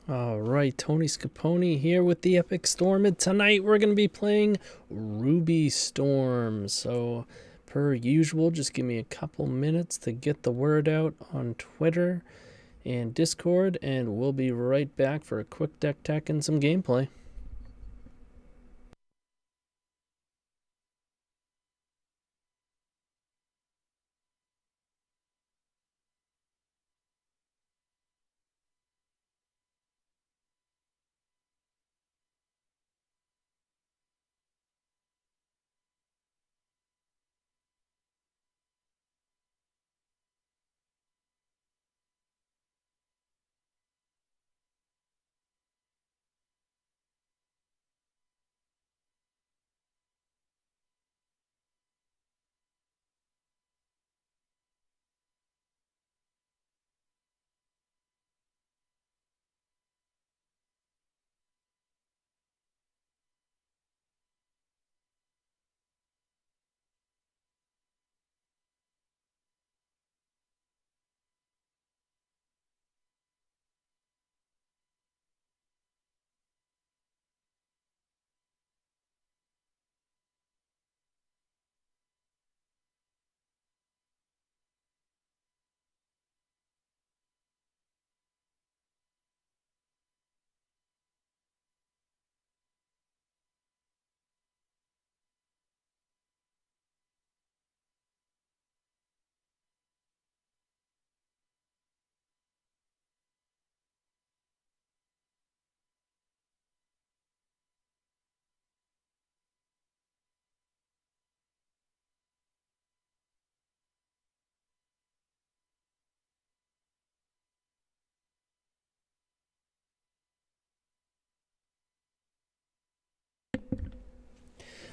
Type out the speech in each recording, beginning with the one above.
All right, TonyScapone here with the Epic Storm, and tonight we're going to be playing Ruby Storm. So, per usual, just give me a couple minutes to get the word out on Twitter and Discord, and we'll be right back for a quick deck tech and some gameplay.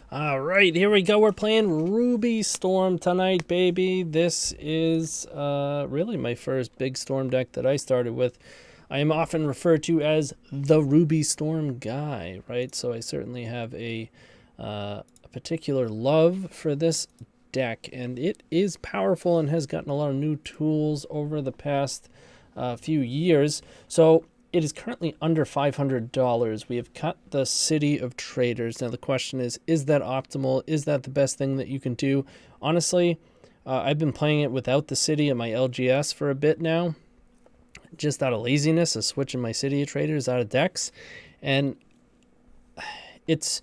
All right, here we go. We're playing Ruby Storm tonight, baby. This is really my first big Storm deck that I started with. I am often referred to as the Ruby Storm guy, right? So I certainly have a particular love for this deck, and it is powerful and has gotten a lot of new tools over the past few years. So it is currently under $500. We have cut the City of Traders. Now the question is that optimal? Is that the best thing that you can do? Honestly, I've been playing it without the city in my LGS for a bit now, just out of laziness of switching my City of Traders out of decks, and it's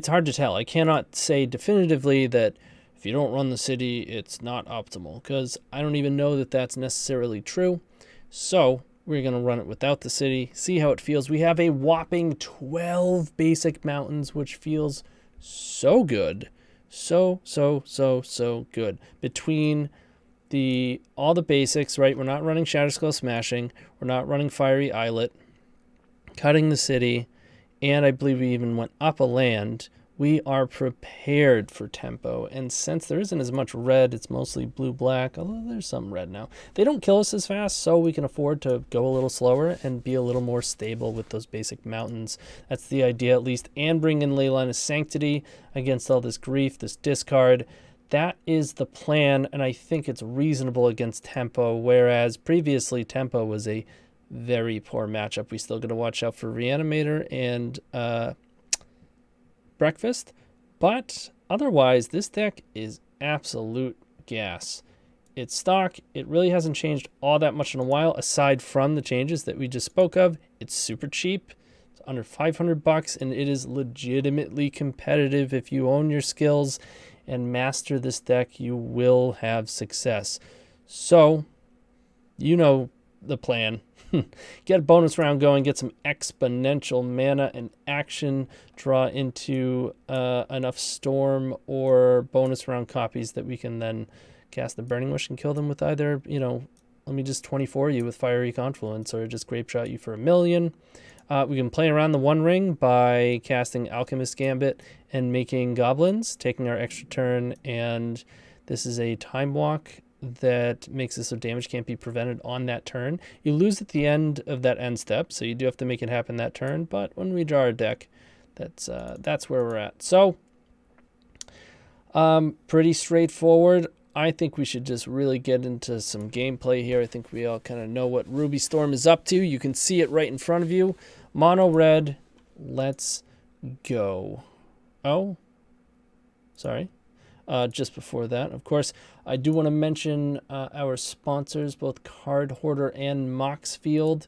hard to tell. I cannot say definitively that if you don't run the city, it's not optimal, because I don't even know that that's necessarily true. So we're going to run it without the city, see how it feels. We have a whopping 12 basic mountains, which feels so good. So good. Between all the basics, right? We're not running Shatterskull Smashing. We're not running Fiery Islet. Cutting the city. And I believe we even went up a land. We are prepared for tempo, and since there isn't as much red, it's mostly blue-black, although there's some red now. They don't kill us as fast, so we can afford to go a little slower and be a little more stable with those basic mountains. That's the idea, at least, and bring in Leyline of Sanctity against all this grief, this discard. That is the plan, and I think it's reasonable against tempo, whereas previously tempo was a very poor matchup. We still got to watch out for Reanimator and Breakfast, but otherwise this deck is absolute gas. It's stock. It really hasn't changed all that much in a while, aside from the changes that we just spoke of. It's super cheap. It's under $500, and it is legitimately competitive. If you own your skills and master this deck, you will have success. So, you know the plan. Get a bonus round going, get some exponential mana and action, draw into enough storm or bonus round copies that we can then cast the Burning Wish and kill them with either, let me just 24 you with Fiery Confluence, or just Grape Shot you for 1,000,000. We can play around the One Ring by casting Alchemist Gambit and making goblins, taking our extra turn, and this is a time walk that makes it so damage can't be prevented on that turn. You lose at the end of that end step, so you do have to make it happen that turn, but when we draw our deck, that's where we're at. So, pretty straightforward. I think we should just really get into some gameplay here. I think we all kind of know what Ruby Storm is up to. You can see it right in front of you. Mono red. Let's go. Oh, sorry. Just before that, of course, I do want to mention our sponsors, both Card Hoarder and Moxfield.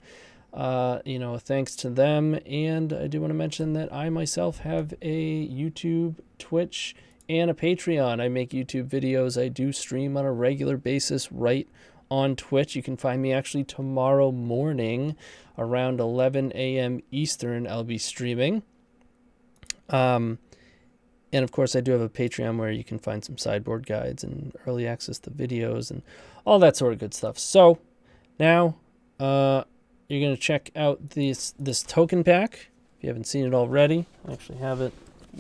Thanks to them. And I do want to mention that I myself have a YouTube, Twitch, and a Patreon. I make YouTube videos. I do stream on a regular basis right on Twitch. You can find me actually tomorrow morning around 11 a.m. Eastern. I'll be streaming. And of course, I do have a Patreon where you can find some sideboard guides and early access to videos and all that sort of good stuff. So now you're going to check out this token pack. If you haven't seen it already, I actually have it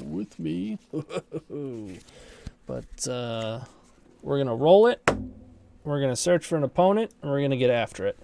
with me. But we're going to roll it. We're going to search for an opponent, and we're going to get after it.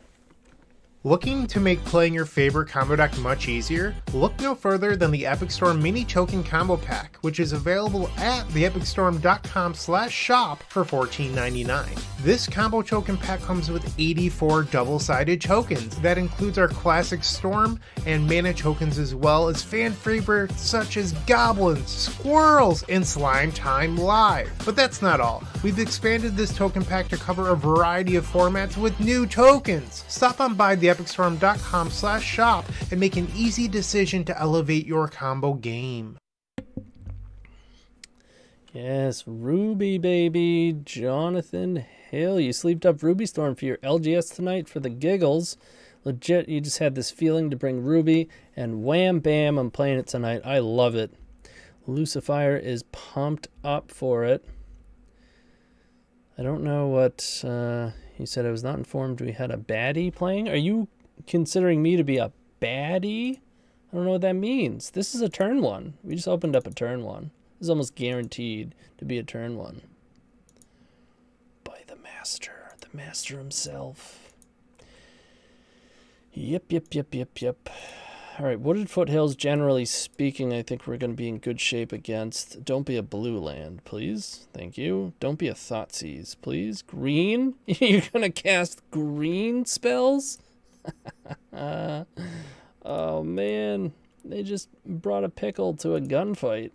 Looking to make playing your favorite combo deck much easier? Look no further than the Epic Storm Mini Token Combo Pack, which is available at theepicstorm.com/shop for $14.99. This combo token pack comes with 84 double-sided tokens. That includes our classic Storm and Mana tokens, as well as fan favorites such as Goblins, Squirrels, and Slime Time Live. But that's not all. We've expanded this token pack to cover a variety of formats with new tokens. Stop on by theepicstorm.com/shop and make an easy decision to elevate your combo game. Yes, Ruby, baby. Jonathan Hill. You sleeped up Ruby Storm for your LGS tonight for the giggles. Legit, you just had this feeling to bring Ruby, and wham, bam, I'm playing it tonight. I love it. Lucifer is pumped up for it. I don't know what... he said I was not informed we had a baddie playing. Are you considering me to be a baddie? I don't know what that means. This is a turn one. We just opened up a turn one. This is almost guaranteed to be a turn one. By the master himself. Yep. All right, Wooded Foothills, generally speaking, I think we're going to be in good shape against. Don't be a blue land, please. Thank you. Don't be a Thoughtseize, please. Green? You're going to cast green spells? Oh, man. They just brought a pickle to a gunfight.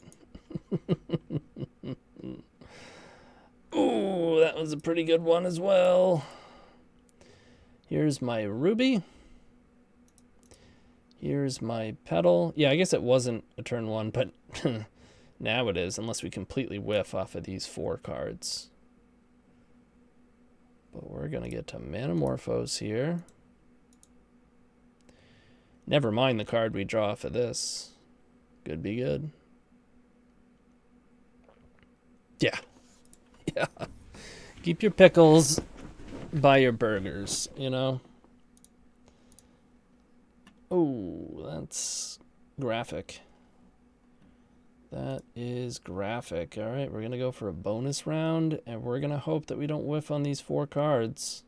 Ooh, that was a pretty good one as well. Here's my Ruby. Here's my Petal. Yeah, I guess it wasn't a turn one, but now it is, unless we completely whiff off of these 4 cards. But we're going to get to Manamorphose here. Never mind the card we draw for this. Could be good. Yeah. Yeah. Keep your pickles by your burgers, you know? Oh, that's graphic. That is graphic. All right, we're going to go for a bonus round, and we're going to hope that we don't whiff on these 4 cards.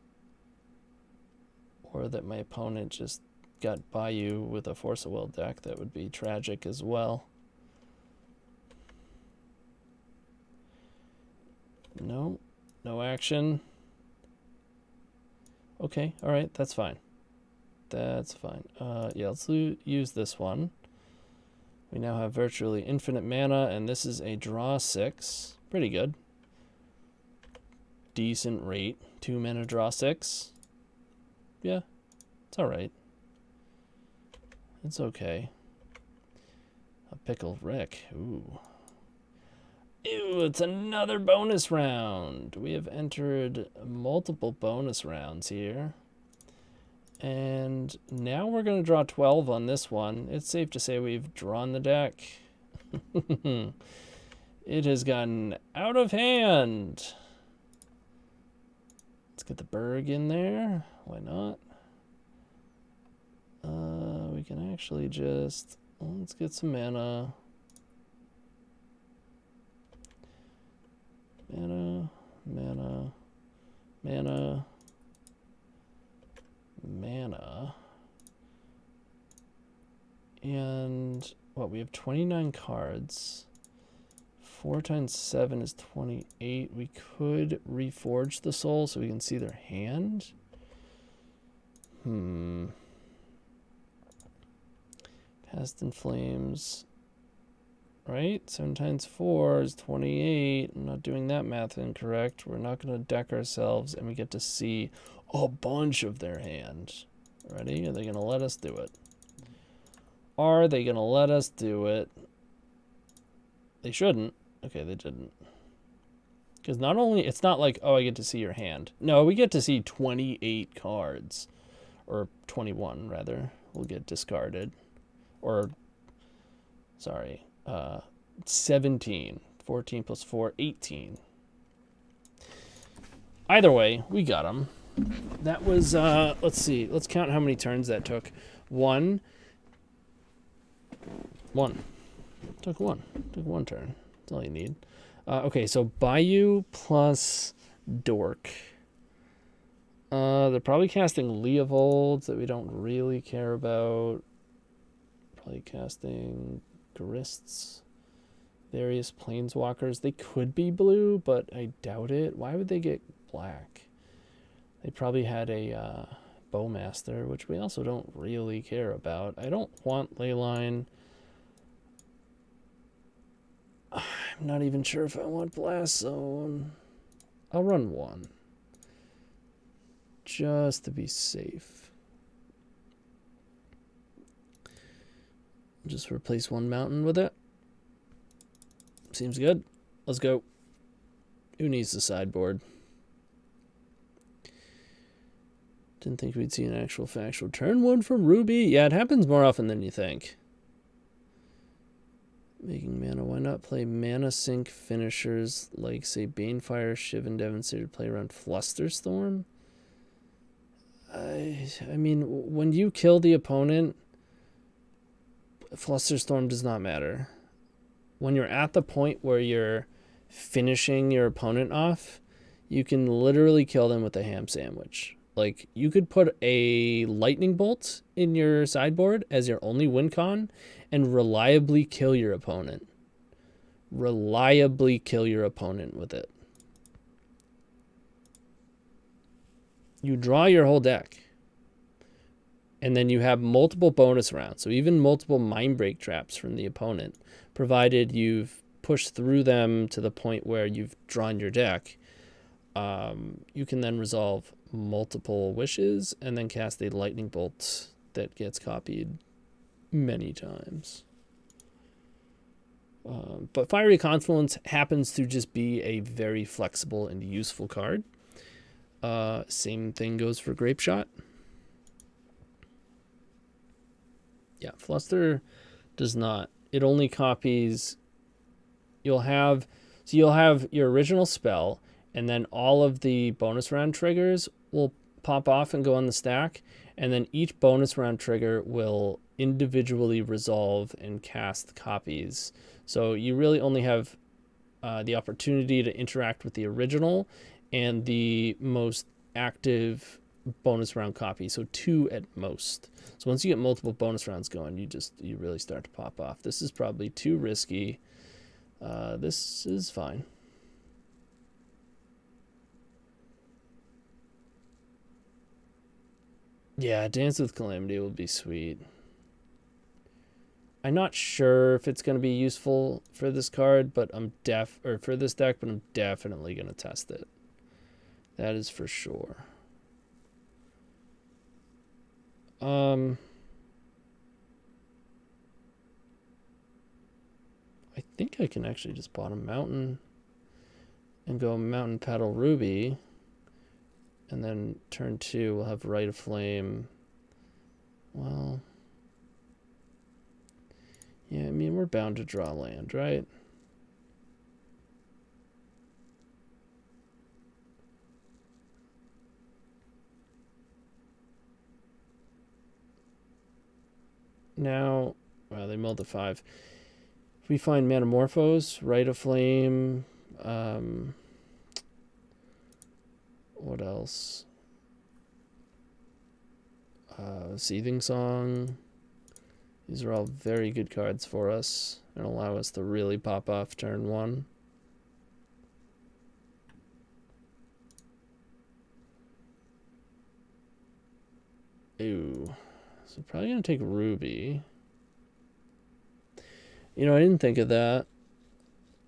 Or that my opponent just got by you with a Force of Will deck. That would be tragic as well. No, no action. Okay, all right, that's fine. That's fine. Yeah, let's use this one. We now have virtually infinite mana, and this is a draw 6. Pretty good. Decent rate. 2 mana draw 6. Yeah, it's alright. It's okay. A Pickle Rick. Ooh. Ew, it's another bonus round. We have entered multiple bonus rounds here. And now we're going to draw 12 on this one. It's safe to say we've drawn the deck. It has gotten out of hand. Let's get the Birg in there. Why not? We can actually just... let's get some mana. Mana. And what, we have 29 cards, 4 times 7 is 28. We could reforge the soul so we can see their hand. Past in Flames. Right? 7 times 4 is 28. I'm not doing that math incorrect. We're not going to deck ourselves, and we get to see a bunch of their hand. Ready? Are they going to let us do it? Are they going to let us do it? They shouldn't. Okay, they didn't. Because not only, it's not like, oh, I get to see your hand. No, we get to see 28 cards. Or 21, rather. Will get discarded. Or, sorry, 17. 14 plus 4, 18. Either way, we got them. That was, let's see. Let's count how many turns that took. One. Took one turn. That's all you need. Okay, so Bayou plus Dork. They're probably casting Leovolds that we don't really care about. Probably casting Grists. Various Planeswalkers. They could be blue, but I doubt it. Why would they get black? They probably had a Bowmaster, which we also don't really care about. I don't want Leyline. I'm not even sure if I want Blast Zone. I'll run one. Just to be safe. Just replace one mountain with it. Seems good. Let's go. Who needs the sideboard? Didn't think we'd see an actual factual turn one from Ruby. Yeah, it happens more often than you think. Making mana. Why not play mana sink finishers like, say, Banefire, Shiv, and Devastator play around Flusterstorm? I mean, when you kill the opponent, Flusterstorm does not matter. When you're at the point where you're finishing your opponent off, you can literally kill them with a ham sandwich. Like, you could put a lightning bolt in your sideboard as your only win con and reliably kill your opponent. Reliably kill your opponent with it. You draw your whole deck. And then you have multiple bonus rounds. So even multiple mind break traps from the opponent, provided you've pushed through them to the point where you've drawn your deck. You can then resolve multiple wishes and then cast a lightning bolt that gets copied many times. But Fiery Confluence happens to just be a very flexible and useful card. Same thing goes for Grape Shot. Yeah, Fluster does not. It only copies. You'll have your original spell, and then all of the bonus round triggers will pop off and go on the stack, and then each bonus round trigger will individually resolve and cast copies. So you really only have the opportunity to interact with the original and the most active bonus round copy. So 2 at most. So once you get multiple bonus rounds going, you really start to pop off. This is probably too risky. This is fine. Yeah, Dance with Calamity would be sweet. I'm not sure if it's going to be useful for this card, but for this deck, but I'm definitely going to test it. That is for sure. I think I can actually just bottom Mountain and go Mountain Petal Ruby. And then turn 2, we'll have Rite of Flame. Well, yeah, I mean, we're bound to draw land, right? Now, wow, they milled the 5. If we find Metamorphose, Rite of Flame, what else? Seething Song. These are all very good cards for us and allow us to really pop off turn 1. Ooh. So probably going to take Ruby. You know, I didn't think of that.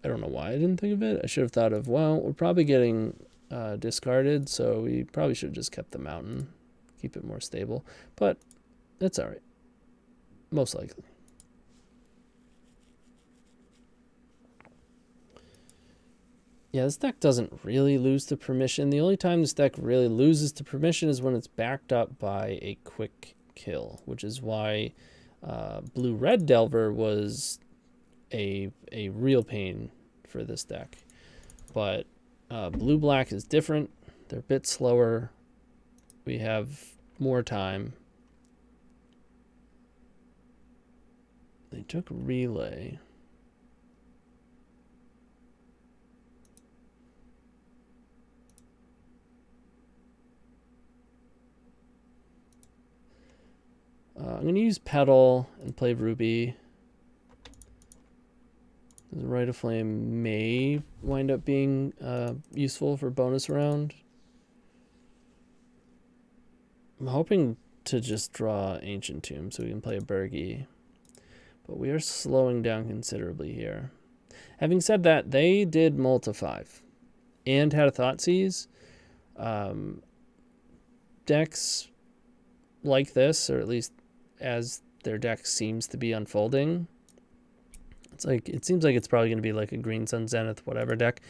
I don't know why I didn't think of it. I should have thought of, well, we're probably getting discarded, so we probably should have just kept the mountain. Keep it more stable. But that's all right. Most likely. Yeah, this deck doesn't really lose to permission. The only time this deck really loses to permission is when it's backed up by a quick kill, which is why Blue-Red Delver was a real pain for this deck. But Blue-Black is different. They're a bit slower. We have more time. They took Relay. I'm going to use Petal and play Ruby. The Rite of Flame may wind up being useful for bonus round. I'm hoping to just draw Ancient Tomb so we can play a Birgi. But we are slowing down considerably here. Having said that, they did mull to 5 and had a Thoughtseize. Decks like this, or at least as their deck seems to be unfolding, it seems like it's probably going to be like a Green Sun Zenith whatever deck.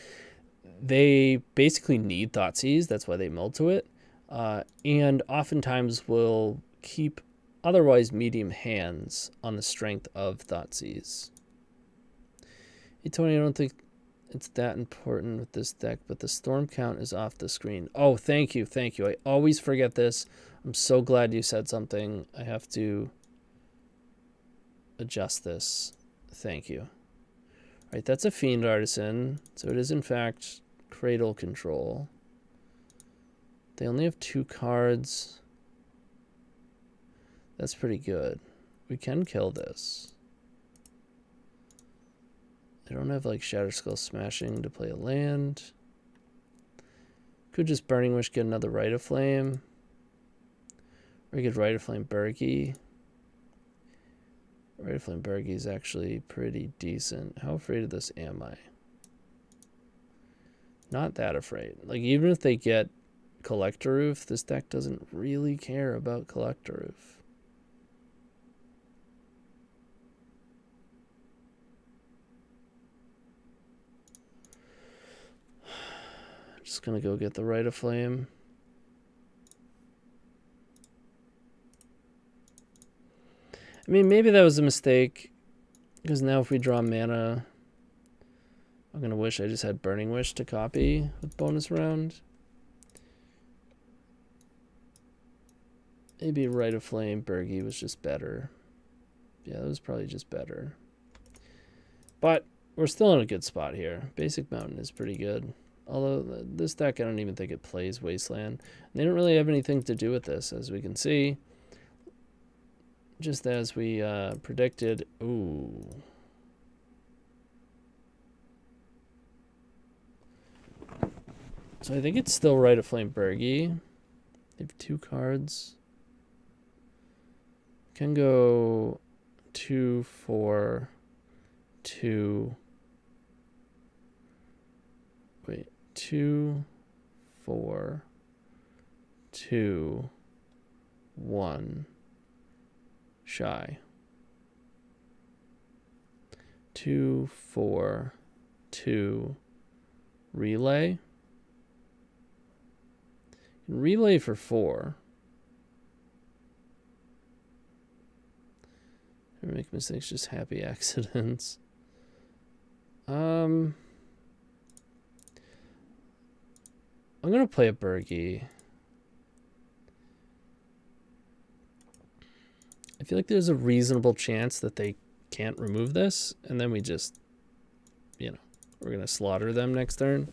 They basically need Thoughtseize, that's why they mull to it, and oftentimes will keep otherwise medium hands on the strength of Thoughtseize. Hey Tony, I don't think it's that important with this deck, but the storm count is off the screen. Oh, thank you. I always forget this. I'm so glad you said something. I have to adjust this. Thank you. All right, that's a Fiend Artisan, so it is in fact Cradle Control. They only have 2 cards. That's pretty good. We can kill this. They don't have like Shatterskull Smashing to play a land. Could just Burning Wish, get another Rite of Flame. Or you could Rite of Flame Birgi. Rite of Flame Birgi is actually pretty decent. How afraid of this am I? Not that afraid. Like, even if they get Collector Roof, this deck doesn't really care about Collector Roof. Just gonna go get the Rite of Flame. I mean, maybe that was a mistake, because now if we draw mana, I'm gonna wish I just had Burning Wish to copy with bonus round. Maybe Rite of Flame Birgi was just better. Yeah, it was probably just better. But we're still in a good spot here. Basic Mountain is pretty good. Although this deck, I don't even think it plays Wasteland. They don't really have anything to do with this, as we can see. Just as we predicted. Ooh. So I think it's still Rite of Flame Birgi. They have 2 cards. Can go 2, 4, 2. Wait. 2, 4, 2, 1, shy. 2, 4, 2, relay. Relay for 4. I make mistakes, just happy accidents. I'm going to play a Birgi. I feel like there's a reasonable chance that they can't remove this, and then we just, you know, we're going to slaughter them next turn.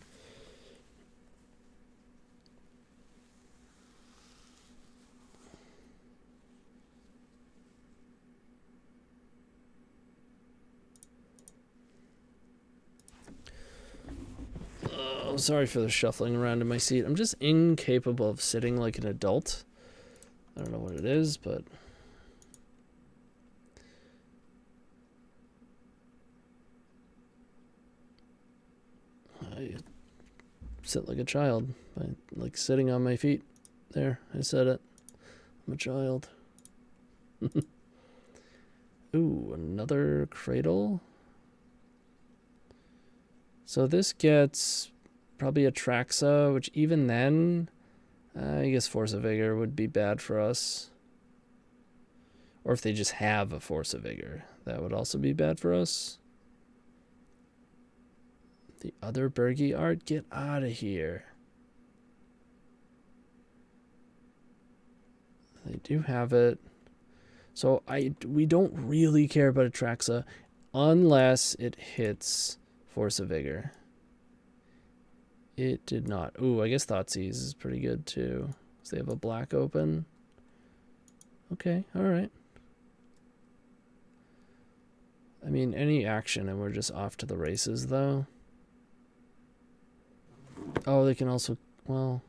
Sorry for the shuffling around in my seat. I'm just incapable of sitting like an adult. I don't know what it is, but I sit like a child. I like sitting on my feet. There, I said it. I'm a child. Ooh, another Cradle. So this gets probably a Traxa, which even then, I guess Force of Vigor would be bad for us. Or if they just have a Force of Vigor, that would also be bad for us. The other Birgi art, get out of here. They do have it. So we don't really care about Atraxa unless it hits Force of Vigor. It did not. Ooh, I guess Thoughtseize is pretty good too. So they have a black open. Okay, alright. I mean, any action and we're just off to the races though. Oh, they can also, well,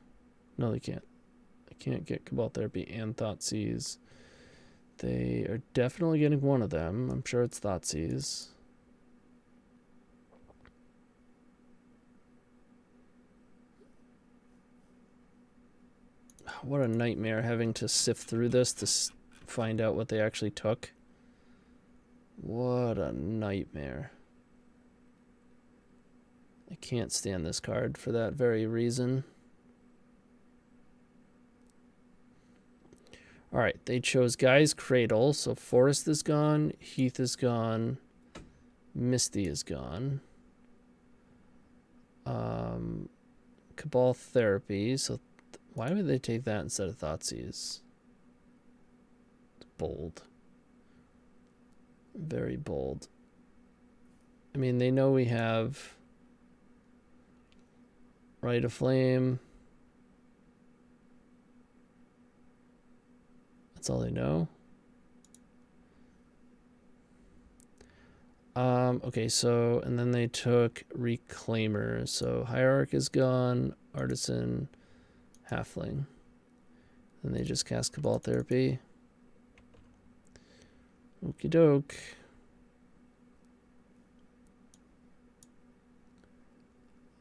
no they can't. They can't get Cabal Therapy and Thoughtseize. They are definitely getting one of them. I'm sure it's Thoughtseize. What a nightmare having to sift through this to find out what they actually took. What a nightmare. I can't stand this card for that very reason. Alright, they chose Guy's Cradle, so Forest is gone, Heath is gone, Misty is gone. Cabal Therapy, so why would they take that instead of Thoughtseize? It's bold. Very bold. I mean, they know we have Rite of Flame. That's all they know. Okay, so, and then they took Reclaimer. So Hierarch is gone, Artisan, Halfling. Then they just cast Cabal Therapy. Okie doke.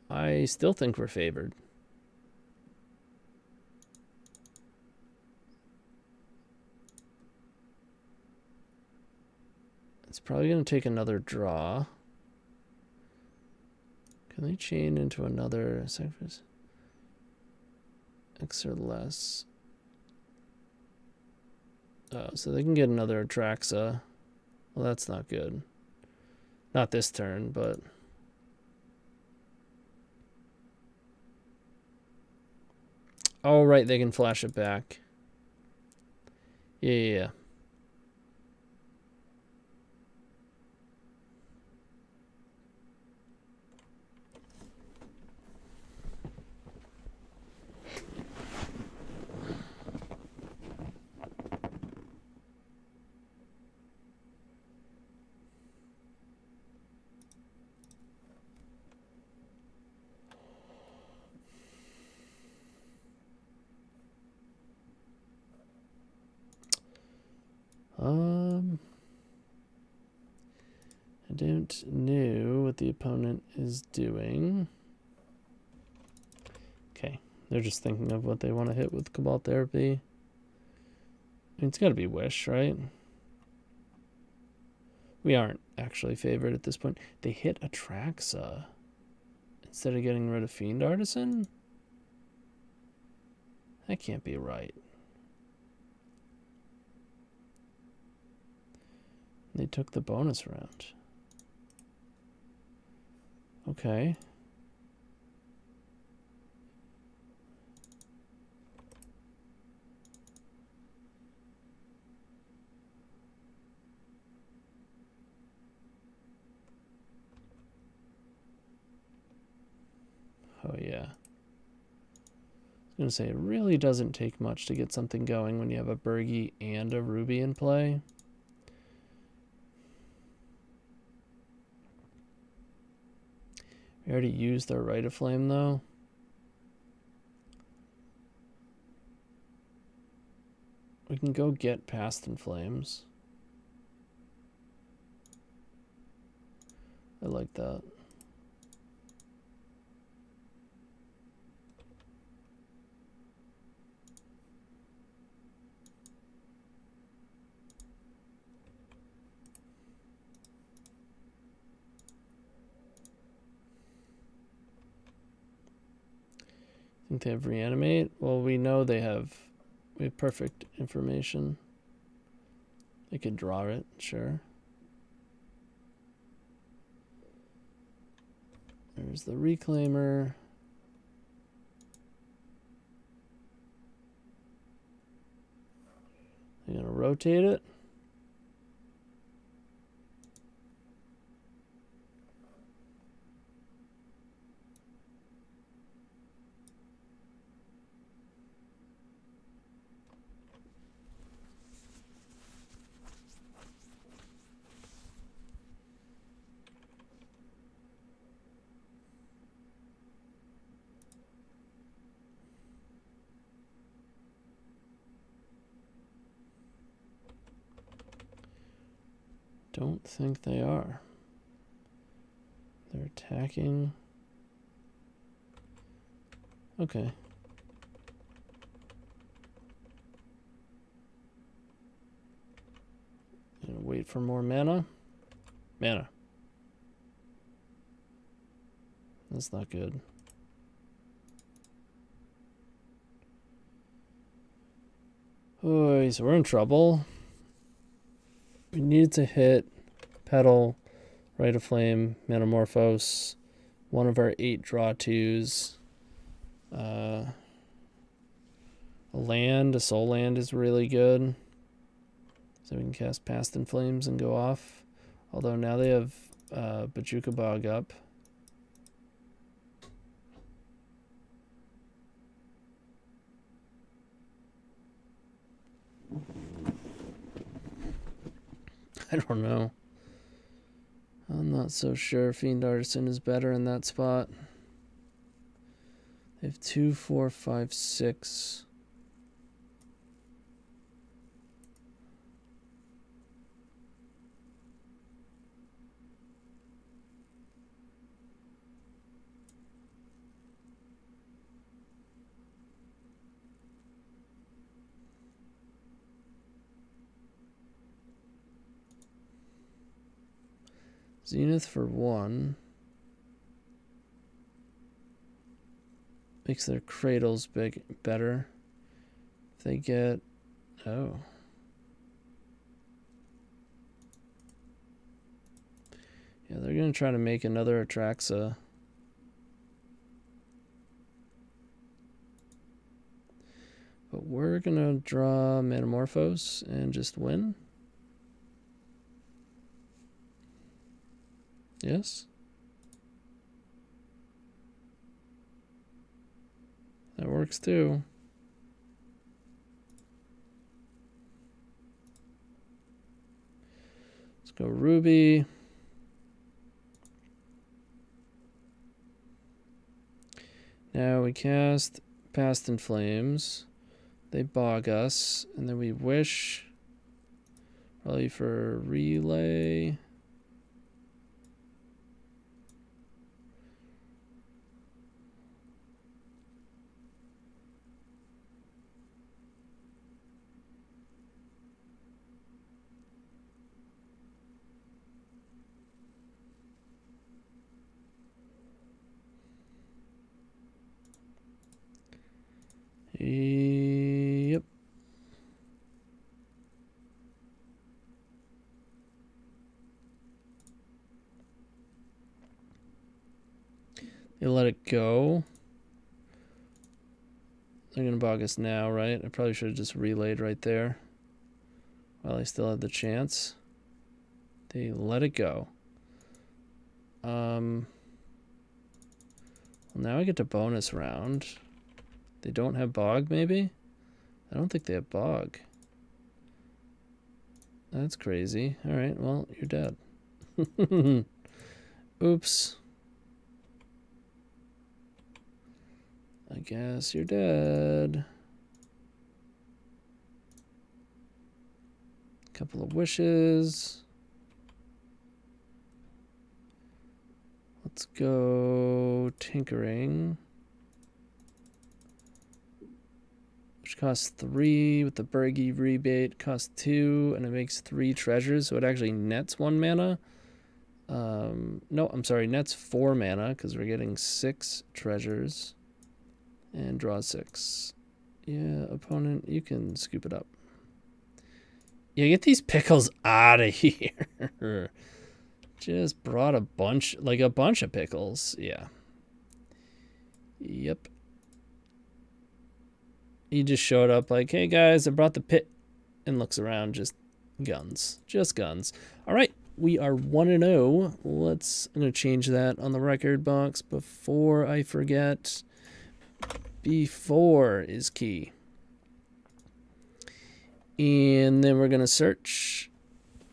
I still think we're favored. It's probably going to take another draw. Can they chain into another sacrifice? X or less. Oh, so they can get another Atraxa. Well, that's not good. Not this turn, but... Oh, right, they can flash it back. Yeah. I don't know what the opponent is doing. Okay, they're just thinking of what they want to hit with Cabal Therapy. I mean, it's got to be Wish, right? We aren't actually favored at this point. They hit Atraxa instead of getting rid of Fiend Artisan? That can't be right. They took the bonus round. Okay. Oh yeah. I was going to say, it really doesn't take much to get something going when you have a Birgi and a Ruby in play. We already used our Rite of Flame, though. We can go get Past in Flames. I like that. Think they have Reanimate? Well, we know we have perfect information. They could draw it, sure. There's the Reclaimer. They're gonna rotate it. Don't think they are. They're attacking. Okay. Gonna wait for more mana. Mana. That's not good. Oh, so we're in trouble. We needed to hit Petal, Rite of Flame, Metamorphose, one of our 8 draw 2s. A soul land is really good. So we can cast Past in Flames and go off. Although now they have Bojuka Bog up. I don't know. I'm not so sure Fiend Artisan is better in that spot. They have 2, 4, 5, 6. Zenith for 1 makes their cradles better. If they get yeah, they're gonna try to make another Atraxa. But we're gonna draw Metamorphose and just win. Yes? That works too. Let's go Ruby. Now we cast Past in Flames. They bog us, and then we wish probably for Relay. Yep. They let it go. They're going to bog us now, right? I probably should have just relayed right there while I still had the chance. They let it go. Well, now I get to bonus round. They don't have bog, maybe? I don't think they have bog. That's crazy. All right, well, you're dead. Oops. I guess you're dead. Couple of wishes. Let's go tinkering. Which costs 3 with the Birgi rebate, costs 2, and it makes 3 treasures, so it actually nets 1 mana. No, I'm sorry, nets 4 mana because we're getting 6 treasures. And draw 6. Yeah, opponent, you can scoop it up. Yeah, get these pickles out of here. Just brought a bunch of pickles. Yeah. Yep. He just showed up like, hey guys, I brought the pit, and looks around, just guns. Just guns. All right, we are 1-0. I'm going to change that on the record box before I forget. B4 is key. And then we're going to search,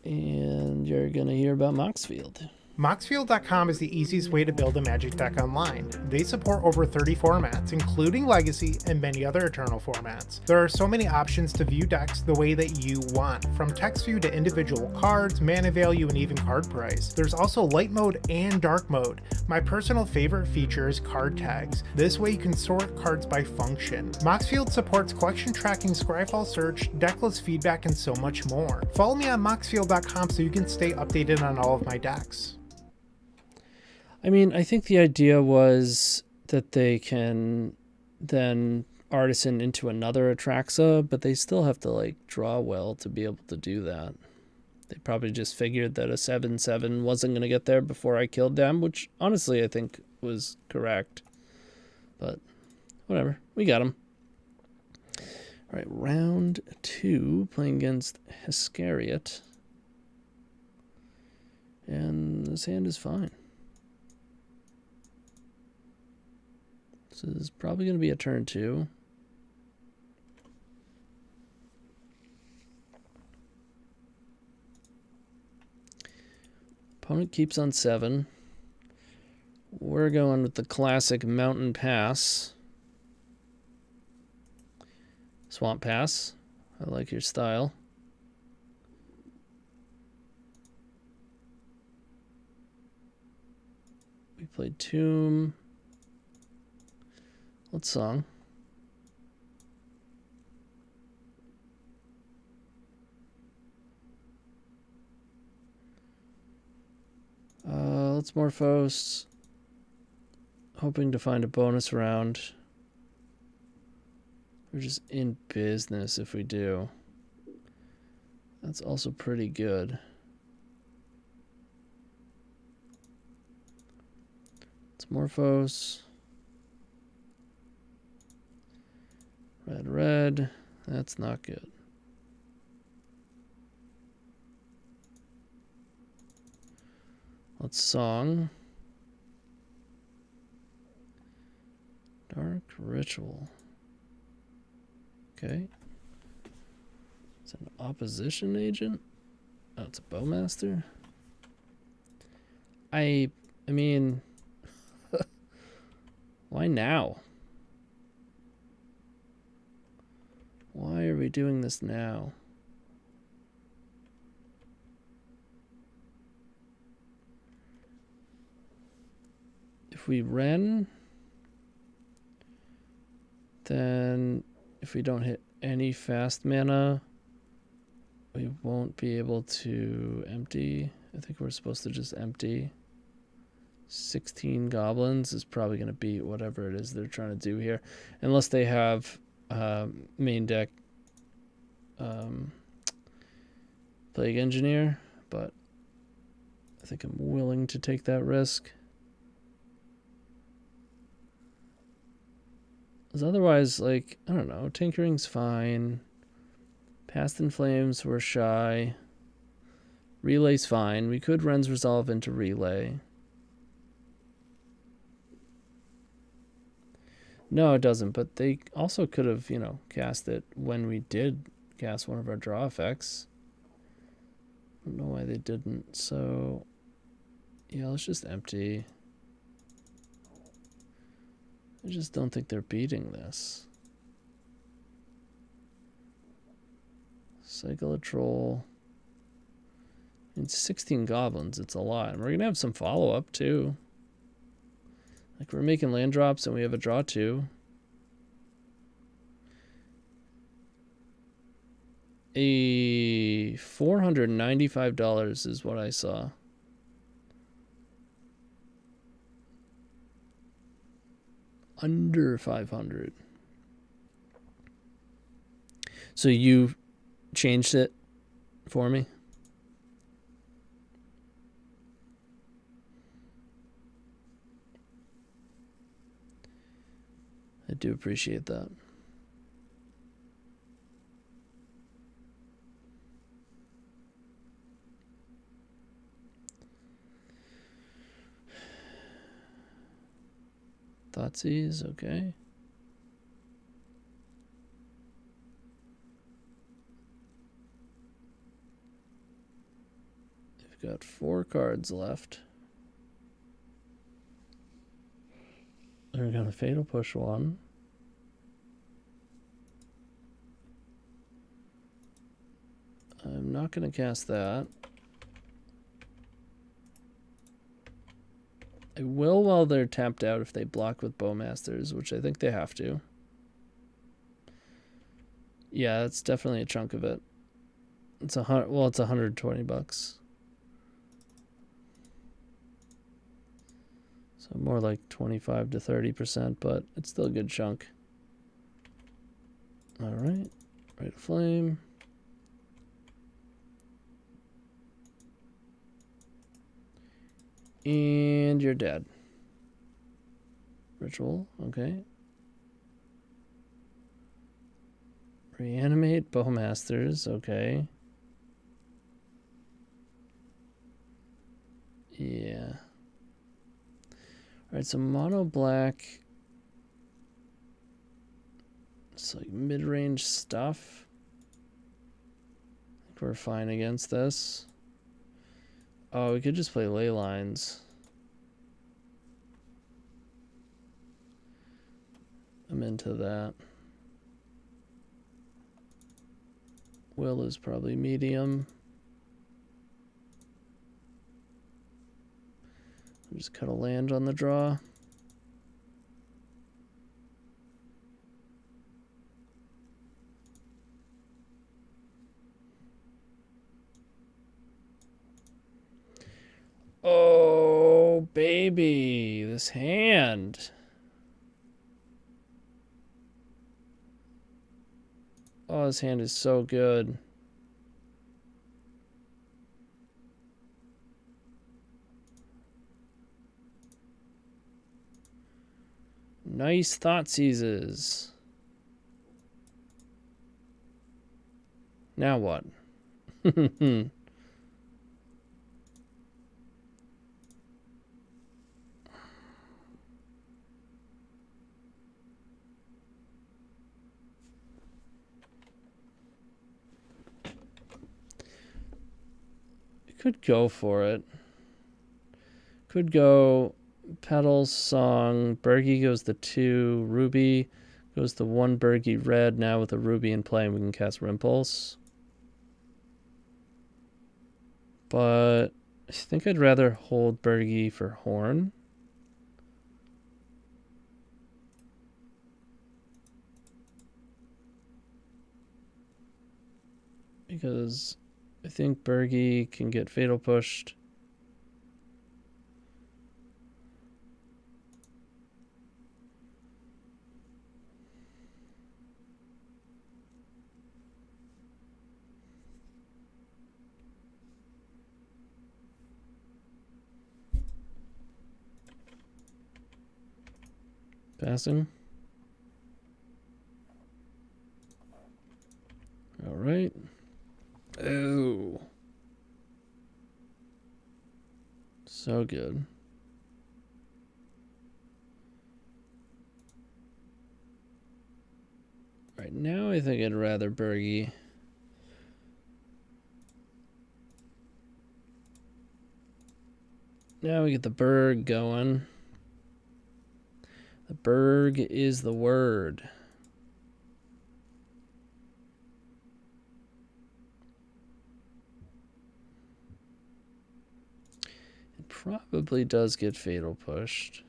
and you're going to hear about Moxfield. Moxfield.com is the easiest way to build a Magic deck online. They support over 30 formats, including Legacy and many other Eternal formats. There are so many options to view decks the way that you want, from text view to individual cards, mana value, and even card price. There's also light mode and dark mode. My personal favorite feature is card tags. This way you can sort cards by function. Moxfield supports collection tracking, Scryfall search, decklist feedback, and so much more. Follow me on Moxfield.com so you can stay updated on all of my decks. I mean, I think the idea was that they can then artisan into another Atraxa, but they still have to like draw well to be able to do that. They probably just figured that a 7/7 wasn't going to get there before I killed them, which honestly I think was correct. But whatever, we got them. All right, round 2, playing against Heskariot. And this hand is fine. This is probably going to be a turn 2. Opponent keeps on 7. We're going with the classic Mountain Pass. Swamp Pass. I like your style. We played Tomb. What song? Let's Morphos. Hoping to find a bonus round. We're just in business if we do. That's also pretty good. Let's Morphos. Red. That's not good. Let's Song. Dark Ritual. Okay. It's an opposition agent. Oh, it's a Bowmaster. I mean, why now? Why are we doing this now? If we Ren, then if we don't hit any fast mana, we won't be able to empty. I think we're supposed to just empty. 16 goblins is probably going to beat whatever it is they're trying to do here. Unless they have main deck Plague Engineer, but I think I'm willing to take that risk. Because otherwise, like, I don't know, Tinkering's fine. Past in Flames, we're shy. Relay's fine. We could Ren's Resolve into Relay. No, it doesn't, but they also could have, cast it when we did cast one of our draw effects. I don't know why they didn't, so yeah, let's just empty. I just don't think they're beating this. Cycle a Troll. And 16 goblins, it's a lot. And we're going to have some follow-up, too. Like, we're making land drops, and we have a draw, too. $495 is what I saw. Under 500. So you changed it for me? I do appreciate that. Thoughtseize, okay. We've got 4 cards left. We're gonna Fatal Push 1. I'm not gonna cast that. I will while they're tapped out if they block with Bowmasters, which I think they have to. Yeah, that's definitely a chunk of it. It's it's $120. So more like 25 to 30%, but it's still a good chunk. All right, Rite of Flame. And you're dead. Ritual, okay. Reanimate Bowmasters, okay. Yeah. Alright, so mono black. It's like mid-range stuff. I think we're fine against this. Oh, we could just play Ley Lines. I'm into that. Will is probably medium. Just cut a land on the draw. Oh, baby, this hand. Oh, this hand is so good. Nice Thoughtseizes. Now what? Could go for it. Could go Petals, Song, Birgi goes to 2, Ruby goes to 1 Birgi red. Now with a Ruby in play, we can cast Rimpulse. But I think I'd rather hold Birgi for Horn. Because I think Birgi can get Fatal Pushed. Passing. All right. Oh. So good. All right, now I think I'd rather Birgi. Now we get the Berg going. The Berg is the word. probably does get fatal pushed.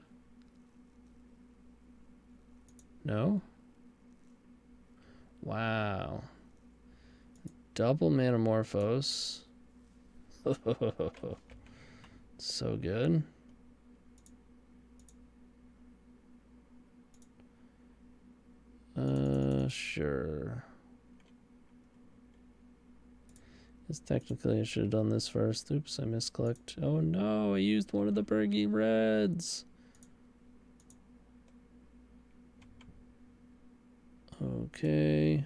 No? Wow. Double Manamorphose. So good. Sure. Guess technically I should have done this first. Oops, I misclicked. Oh no, I used one of the Birgi reds. Okay.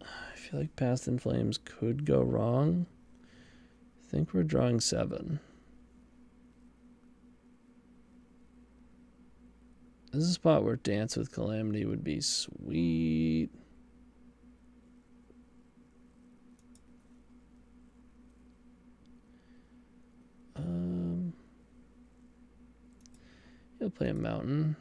I feel like Past in Flames could go wrong. I think we're drawing 7. This is a spot where Dance with Calamity would be sweet. He'll play a mountain.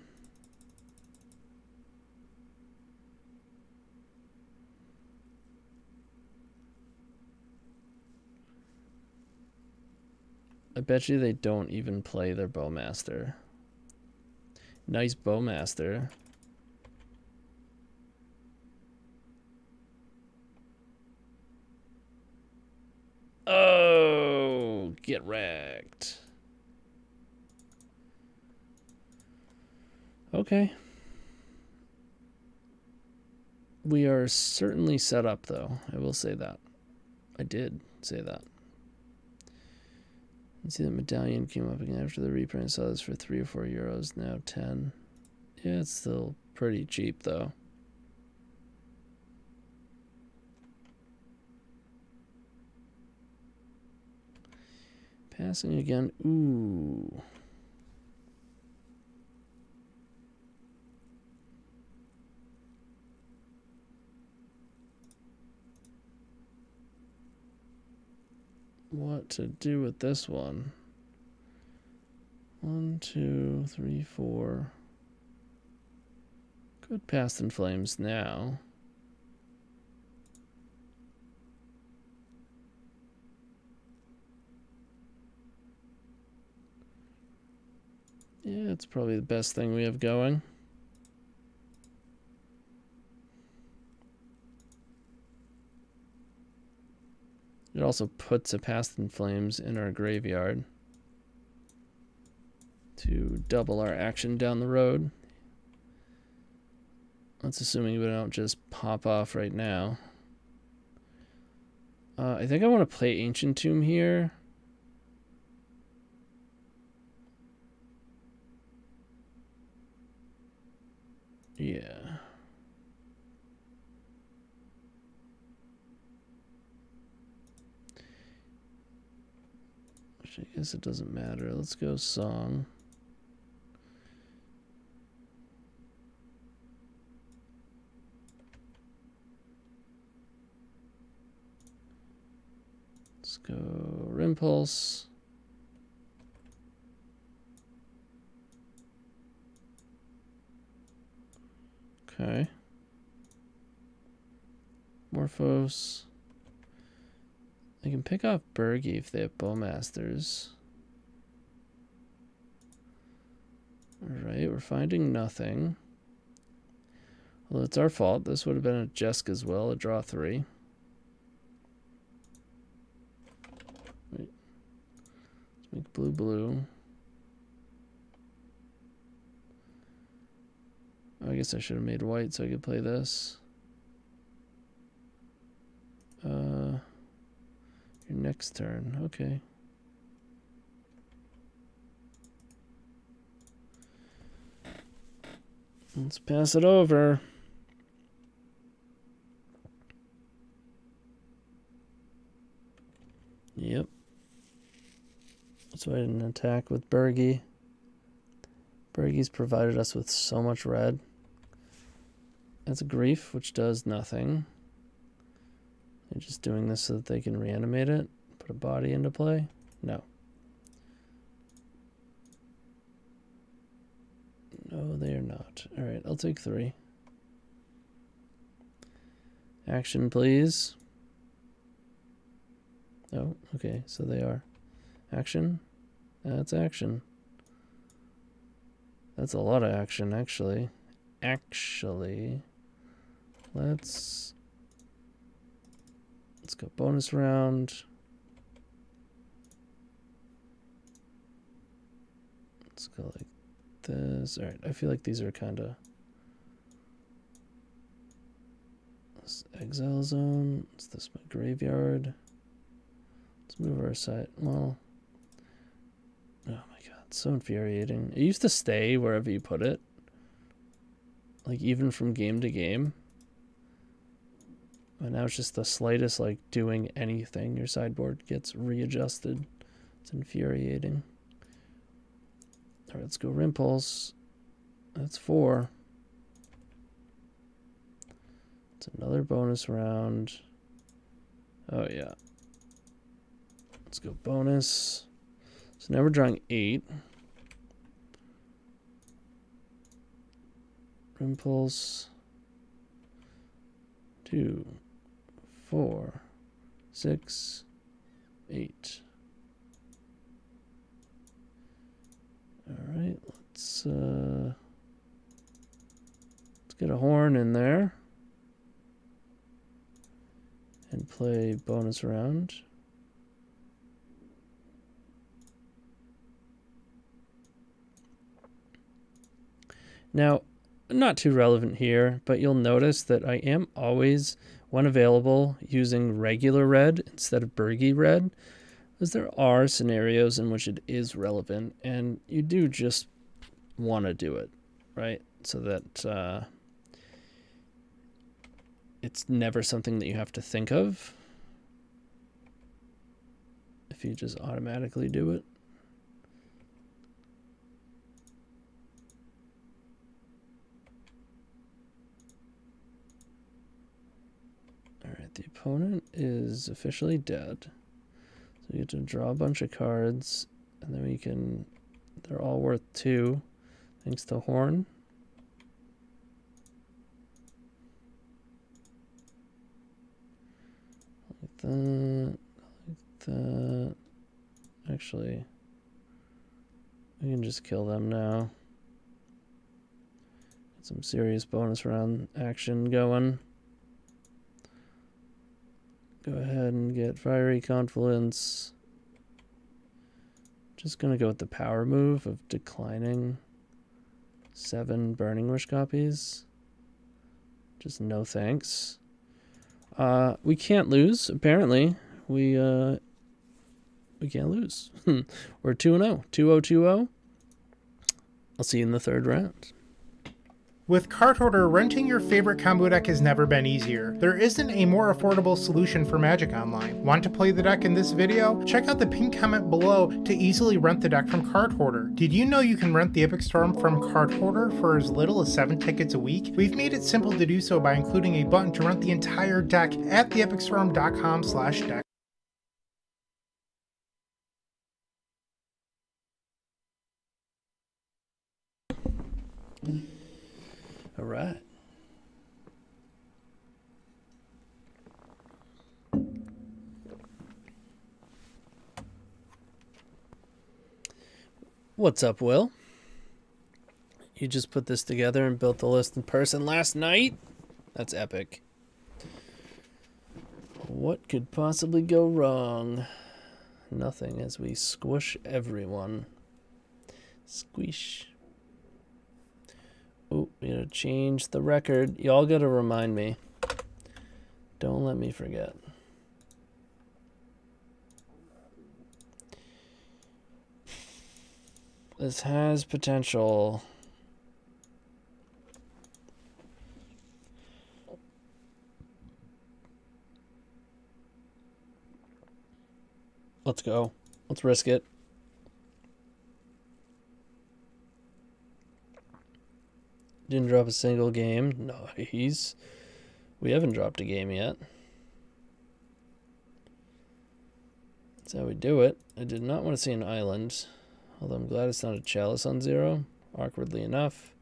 I bet you they don't even play their Bowmaster. Nice Bowmaster. Oh, get wrecked. Okay. We are certainly set up, though. I will say that. I did say that. You see that Medallion came up again after the reprint. I saw this for 3 or 4 euros. Now 10. Yeah, it's still pretty cheap, though. Passing again. Ooh. What to do with this one? 1, 2, 3, 4. Good Past in Flames now. Yeah, it's probably the best thing we have going. It also puts a Past in Flames in our graveyard to double our action down the road. That's assuming we don't just pop off right now. I think I want to play Ancient Tomb here. Yeah. Which I guess it doesn't matter. Let's go Song. Let's go Impulse. Okay. Morphos. I can pick off Birgi if they have Bowmasters. Alright, we're finding nothing. Although it's our fault. This would have been a Jeskai as well, a draw 3. Wait. Let's make blue. Oh, I guess I should have made white so I could play this. Your next turn. Okay. Let's pass it over. Yep. That's why I didn't attack with Birgi. Birgi's provided us with so much red. That's a Grief, which does nothing. They're just doing this so that they can reanimate it. Put a body into play? No. No, they are not. Alright, I'll take 3. Action, please. Oh, okay, so they are. Action? That's action. That's a lot of action, actually. Let's go bonus round. Let's go like this. All right, I feel like these are kind of exile zone. Is this my graveyard? Let's move our side. Well, oh my god, it's so infuriating. It used to stay wherever you put it, like even from game to game. But now it's just the slightest, like doing anything, your sideboard gets readjusted. It's infuriating. All right, let's go Rimpulse. That's 4. It's another bonus round. Oh yeah. Let's go bonus. So now we're drawing 8. Rimpulse. 2, 4, 6, 8. All right, let's get a horn in there and play bonus round. Now, not too relevant here, but you'll notice that I am always, when available, using regular red instead of Birgi red, because there are scenarios in which it is relevant, and you do just want to do it, right? So that it's never something that you have to think of if you just automatically do it. The opponent is officially dead. So you get to draw a bunch of cards, and then we can, they're all worth 2, thanks to Horn. Like that, like that. Actually, we can just kill them now. Get some serious bonus round action going. Go ahead and get Fiery Confluence. Just going to go with the power move of declining 7 Burning Wish copies. Just no thanks. We can't lose, apparently. We can't lose. We're 2-0. 2-0-2-0. I'll see you in the 3rd round. With Card Hoarder, renting your favorite combo deck has never been easier. There isn't a more affordable solution for Magic Online. Want to play the deck in this video? Check out the pinned comment below to easily rent the deck from Card Hoarder. Did you know you can rent the Epic Storm from Card Hoarder for as little as 7 tickets a week? We've made it simple to do so by including a button to rent the entire deck at theepicstorm.com/deck. All right. What's up, Will? You just put this together and built the list in person last night? That's epic. What could possibly go wrong? Nothing, as we squish everyone. Squish. Oh, we gotta change the record. Y'all gotta remind me. Don't let me forget. This has potential. Let's go. Let's risk it. Didn't drop a single game. Nice. We haven't dropped a game yet. That's how we do it. I did not want to see an island. Although I'm glad it's not a chalice on 0. Awkwardly enough.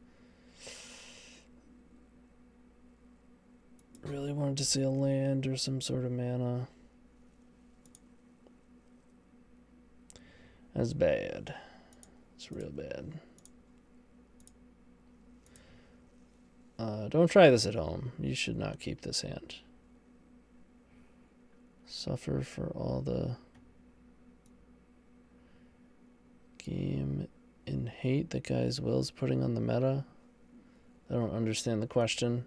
Really wanted to see a land or some sort of mana. That's bad. It's real bad. Don't try this at home. You should not keep this hand. Suffer for all the game in hate that guys Will's putting on the meta. I don't understand the question.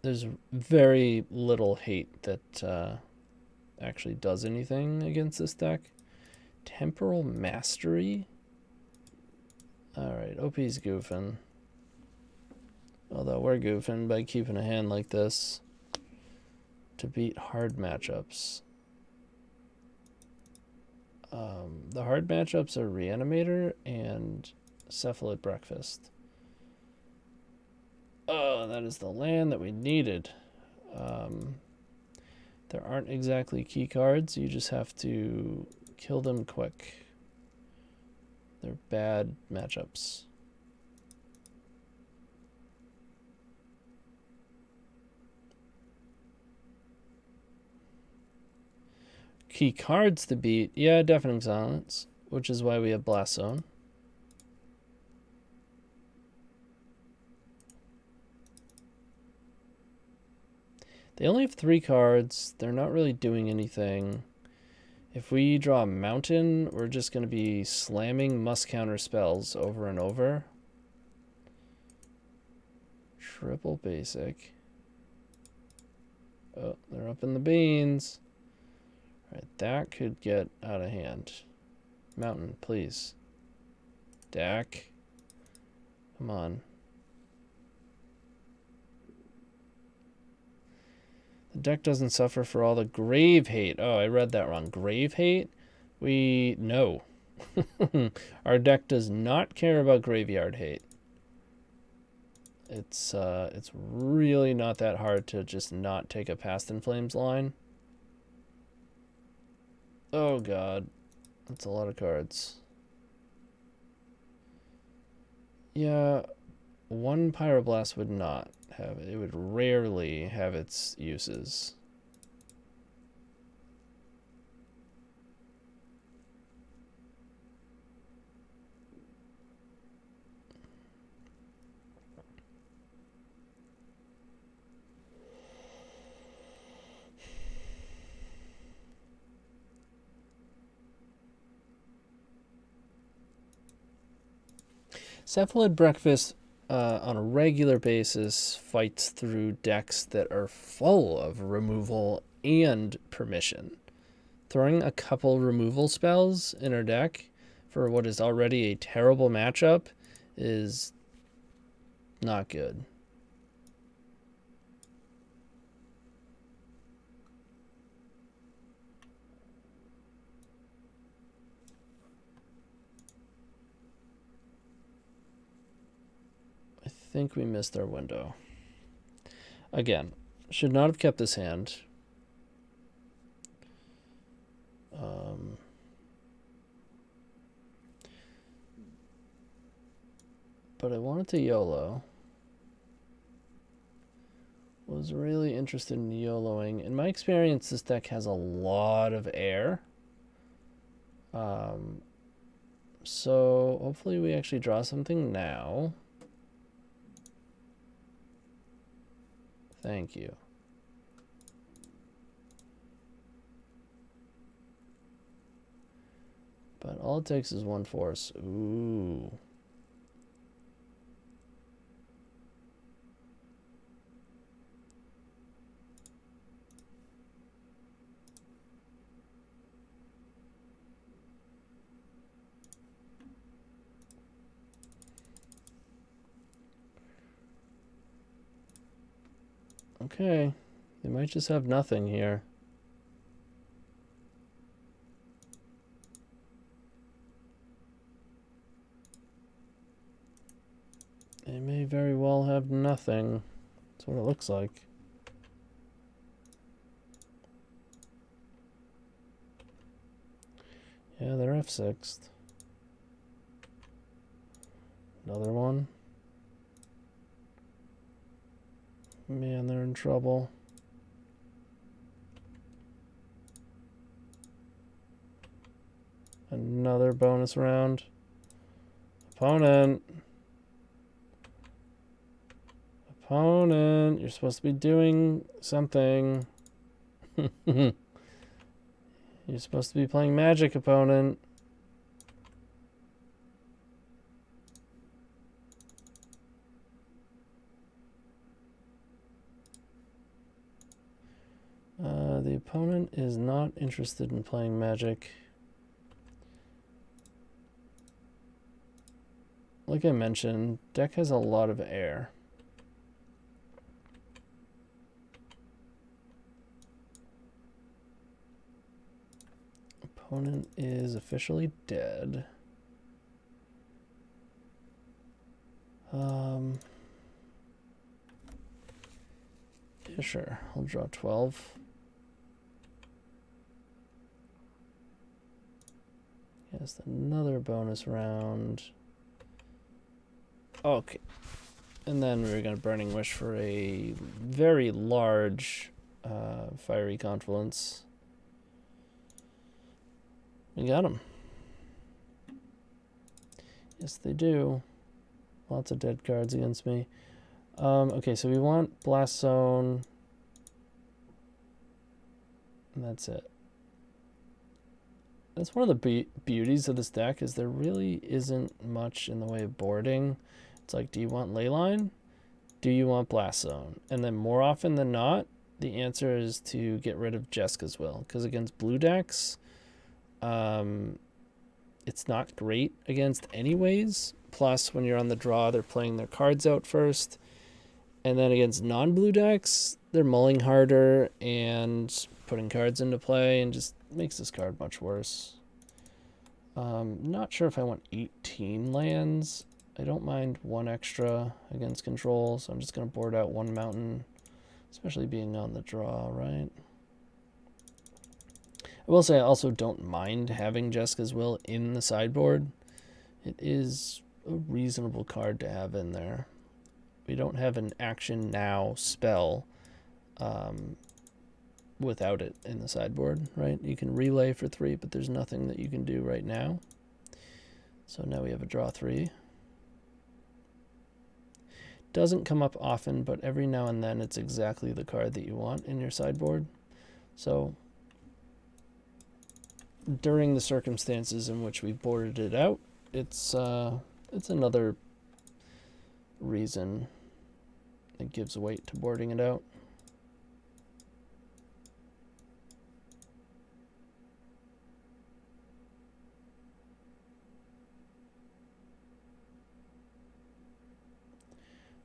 There's very little hate that actually does anything against this deck. Temporal Mastery? Alright, OP's goofing. Although we're goofing by keeping a hand like this to beat hard matchups. The hard matchups are Reanimator and Cephalid Breakfast. Oh, that is the land that we needed. There aren't exactly key cards. You just have to kill them quick. They're bad matchups. Key cards to beat. Yeah, Deafening Silence, which is why we have Blast Zone. They only have 3 cards. They're not really doing anything. If we draw a Mountain, we're just going to be slamming must counter spells over and over. Triple basic. Oh, they're up in the beans. Alright, that could get out of hand. Mountain, please. Deck. Come on. The deck doesn't suffer for all the grave hate. Oh, I read that wrong. Grave hate? No. Our deck does not care about graveyard hate. It's really not that hard to just not take a Past in Flames line. Oh god. That's a lot of cards. Yeah, one Pyroblast would not have it. It would rarely have its uses. Cephalid Breakfast on a regular basis fights through decks that are full of removal and permission. Throwing a couple removal spells in our deck for what is already a terrible matchup is not good. I think we missed our window. Again, should not have kept this hand. But I wanted to YOLO. Was really interested in YOLOing. In my experience, this deck has a lot of air. So hopefully we actually draw something now. Thank you. But all it takes is one force. Ooh. Okay, they might just have nothing here. They may very well have nothing. That's what it looks like. Yeah, they're F6'd. Another one. Man, they're in trouble. Another bonus round. Opponent. Opponent. You're supposed to be doing something. You're supposed to be playing Magic, opponent. The opponent is not interested in playing Magic. Like I mentioned, deck has a lot of air. Opponent is officially dead. Yeah, sure. I'll draw 12. Yes, another bonus round. Okay. And then we're going to Burning Wish for a very large Fiery Confluence. We got them. Yes, they do. Lots of dead cards against me. Okay, so we want Blast Zone. And that's it. That's one of the beauties of this deck is there really isn't much in the way of boarding. It's like, do you want Leyline? Do you want Blast Zone? And then more often than not, the answer is to get rid of Jeskai's Will. Because against blue decks, it's not great against anyways. Plus, when you're on the draw, they're playing their cards out first. And then against non-blue decks, they're mulling harder and putting cards into play and just makes this card much worse. Not sure if I want 18 lands. I don't mind one extra against control, so I'm just going to board out one mountain, especially being on the draw, right? I will say I also don't mind having Jeskai's Will in the sideboard. It is a reasonable card to have in there. We don't have an action now spell without it in the sideboard, right? You can relay for 3, but there's nothing that you can do right now. So now we have a draw 3. Doesn't come up often, but every now and then it's exactly the card that you want in your sideboard. So during the circumstances in which we boarded it out, it's another reason that gives weight to boarding it out.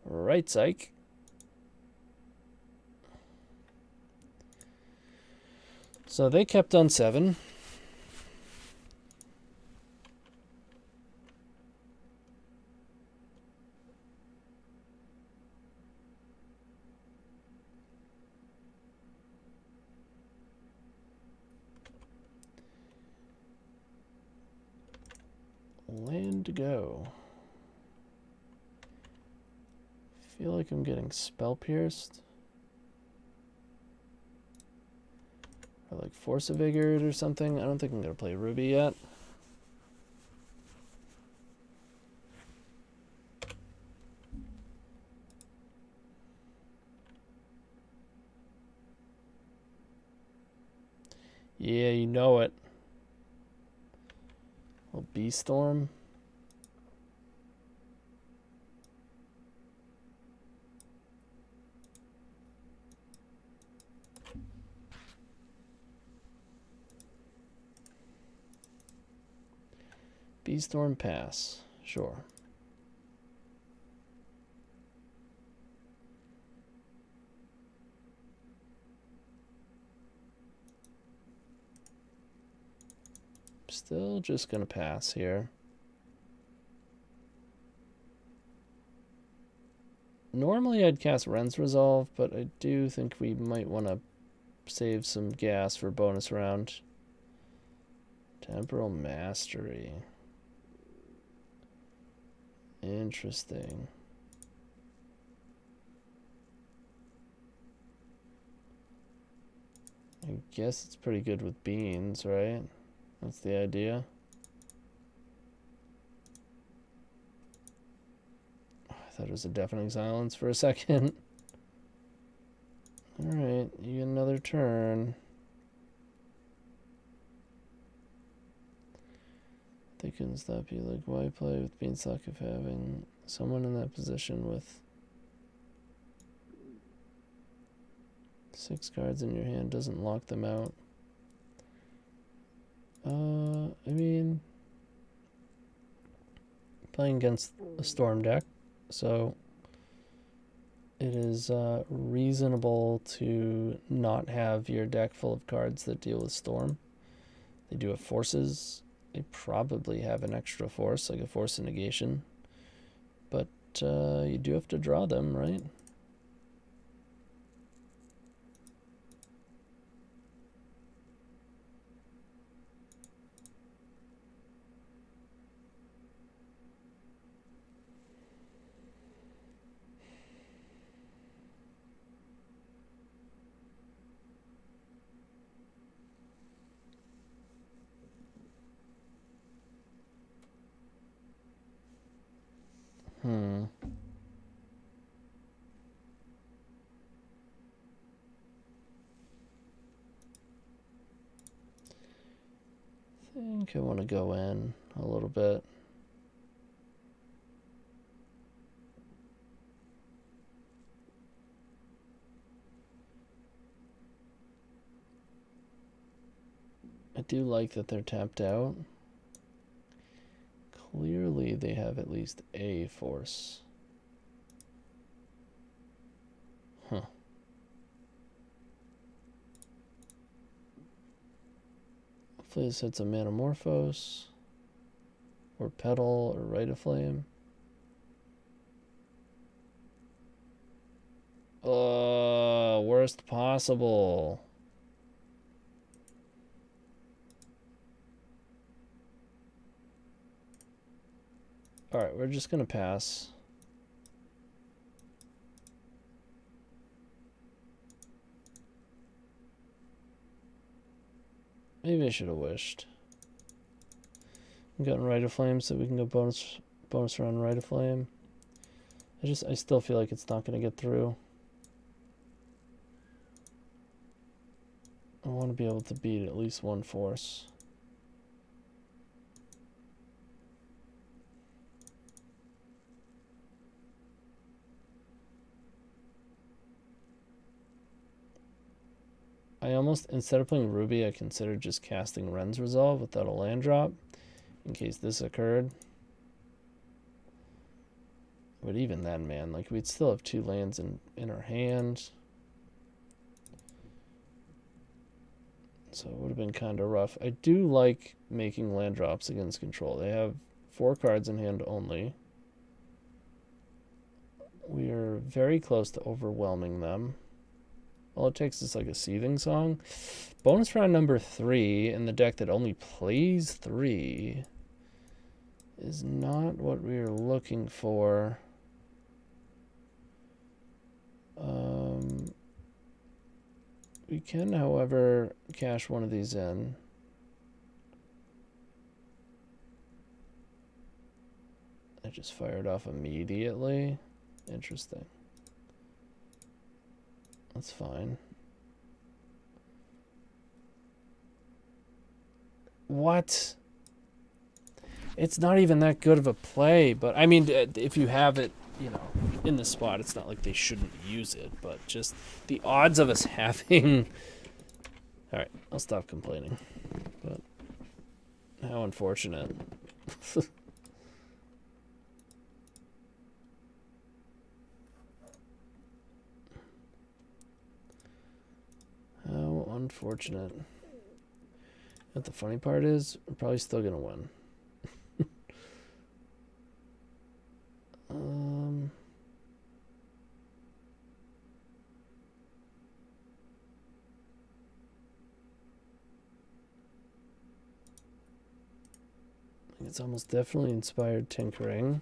Retseik. So they kept on 7. Land to go. Feel like I'm getting spell pierced. Or like Force of Vigor or something. I don't think I'm going to play Ruby yet. Yeah, you know it. Well, B-Storm. B-Storm pass. Sure. Still just going to pass here. Normally I'd cast Ren's Resolve, but I do think we might want to save some gas for bonus round. Temporal Mastery. Interesting. I guess it's pretty good with beans, right? That's the idea. I thought it was a deafening silence for a second. Alright, you get another turn. They couldn't stop you. Like, why play with Beanstalk if having someone in that position with 6 cards in your hand doesn't lock them out? I mean, playing against a Storm deck, so it is reasonable to not have your deck full of cards that deal with Storm. They do have forces. They probably have an extra force, like a force of negation. But you do have to draw them, right? I think I want to go in a little bit. I do like that they're tapped out. Clearly they have at least a force. Huh. Hopefully this hits a Manamorphose, or Petal, or Rite of Flame. Worst possible. Alright, we're just gonna pass. Maybe I should have wished. I'm getting Rite of Flame so we can go bonus round Rite of Flame. I still feel like it's not gonna get through. I want to be able to beat at least one force. I almost, instead of playing Ruby, I considered just casting Ren's Resolve without a land drop, in case this occurred. But even then, man, like, we'd still have 2 lands in our hand. So it would have been kind of rough. I do like making land drops against control. They have 4 cards in hand only. We are very close to overwhelming them. All it takes is like a Seething Song. Bonus round number 3 in the deck that only plays 3 is not what we are looking for. We can, however, cash one of these in. I just fired off immediately. Interesting. That's fine. What? It's not even that good of a play, but I mean, if you have it, you know, in the spot, it's not like they shouldn't use it, but just the odds of us having... Alright, I'll stop complaining. But how unfortunate. How unfortunate. What the funny part is, we're probably still going to win. It's almost definitely inspired tinkering.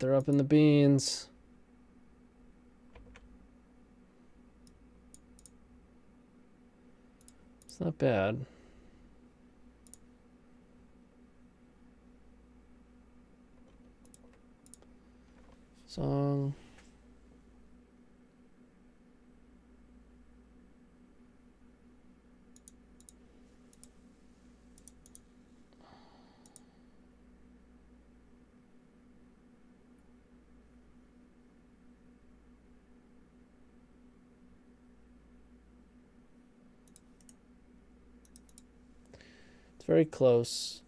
they're up in the beans. It's not bad. Song. It's very close.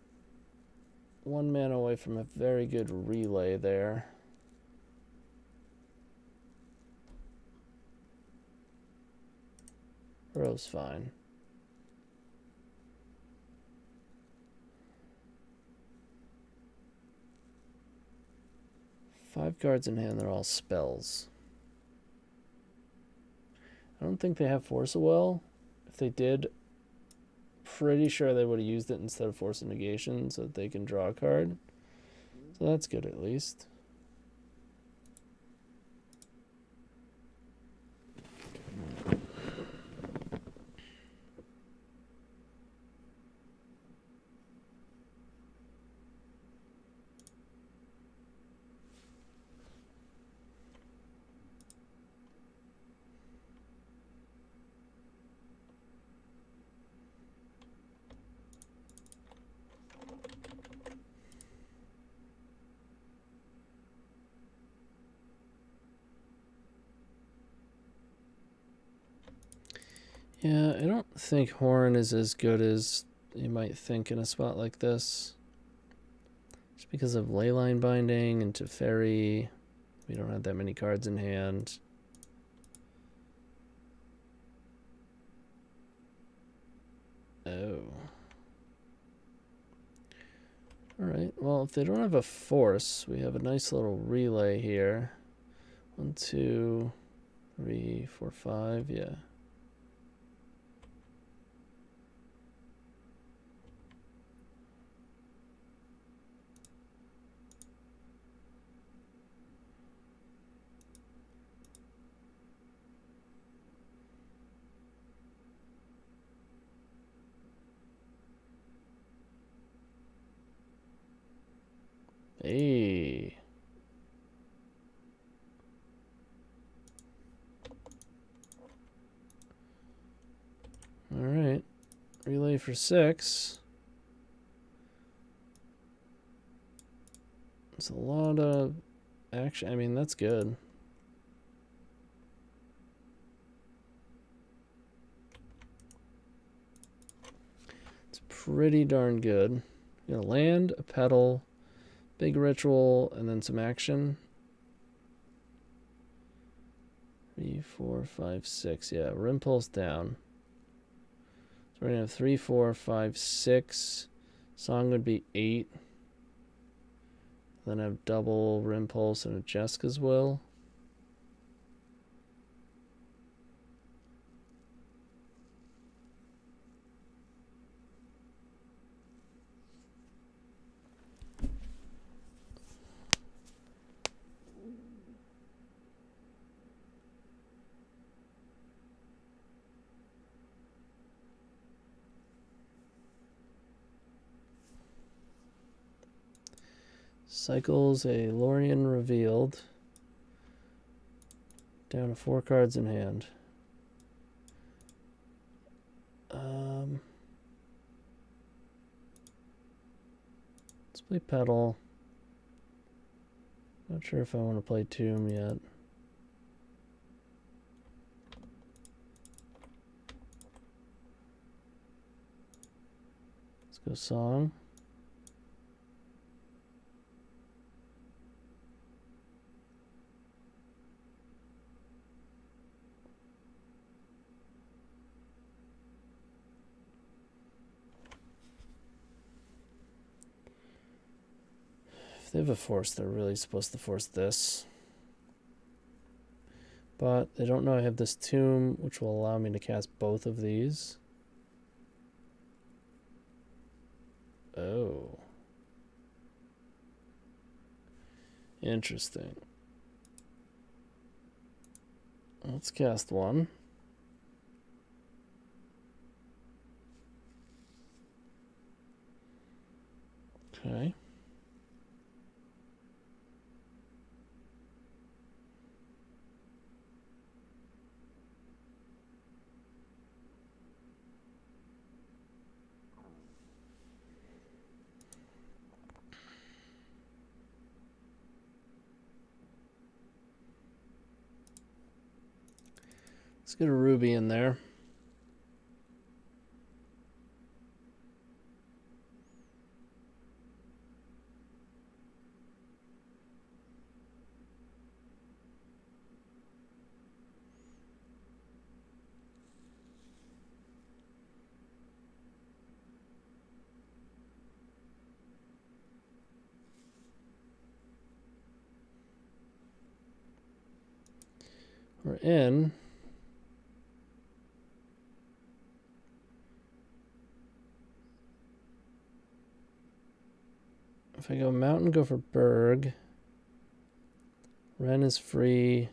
1 mana away from a very good relay there. Rose fine. Five cards in hand, they're all spells. I don't think they have Force of Will. If they did, pretty sure they would have used it instead of Force of Negation so that they can draw a card. So that's good at least. Yeah, I don't think Horn is as good as you might think in a spot like this. Just because of Leyline Binding and Teferi. We don't have that many cards in hand. Oh. Alright, well, if they don't have a Force, we have a nice little relay here. 1, 2, 3, 4, 5, yeah. Hey. All right. Relay for 6. It's a lot of action. I mean, that's good. It's pretty darn good. You got a land, a petal, big ritual, and then some action. 3, 4, 5, 6. Yeah, Rim Pulse down. So we're going to have 3, 4, 5, 6. Song would be 8. Then I have double Rim Pulse and a Jeska's Will. Cycles a Lorien Revealed. Down to 4 cards in hand. Let's play Petal. Not sure if I want to play Tomb yet. Let's go Song. If they have a Force, they're really supposed to force this. But they don't know I have this Tomb, which will allow me to cast both of these. Oh. Interesting. Let's cast one. Okay. Let's get a ruby in there. We're in. If I go mountain, go for Berg. Ren is free.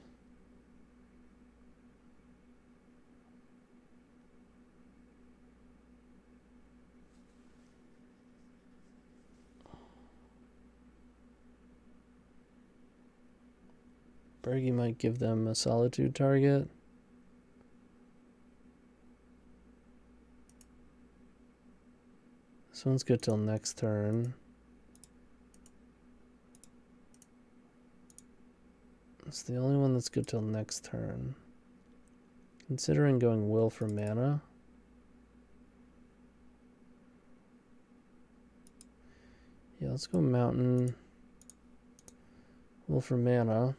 Birgi might give them a solitude target. This one's good till next turn. It's the only one that's good till next turn. Considering going Will for mana. Yeah, let's go Mountain. Will for mana.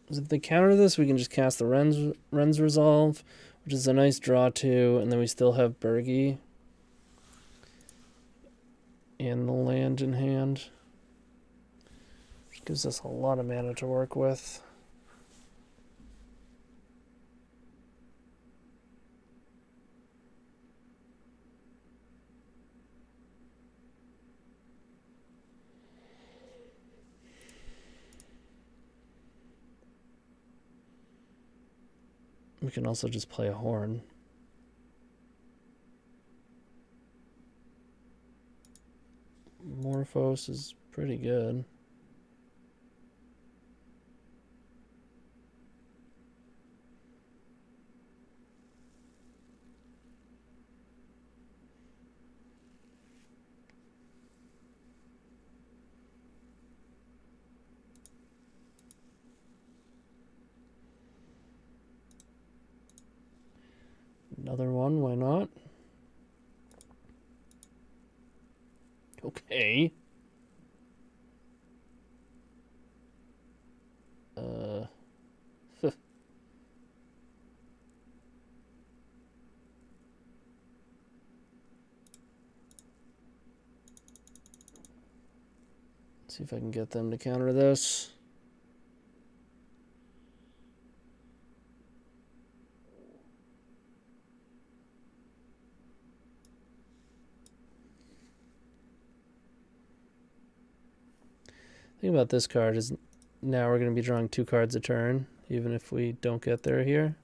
If they counter this, we can just cast the Ren's Resolve, which is a nice draw too, and then we still have Birgi and the land in hand, which gives us a lot of mana to work with. We can also just play a horn. Morphos is pretty good. Another one, why not? Okay. See if I can get them to counter this. The thing about this card is now we're going to be drawing 2 cards a turn, even if we don't get there here.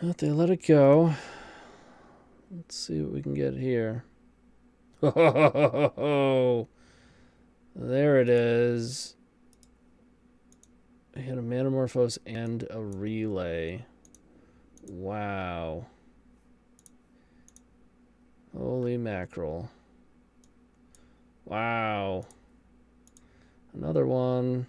But they let it go. Let's see what we can get here. Oh, there it is. I hit a Manamorphose and a Relay. Wow. Holy mackerel. Wow. Another one.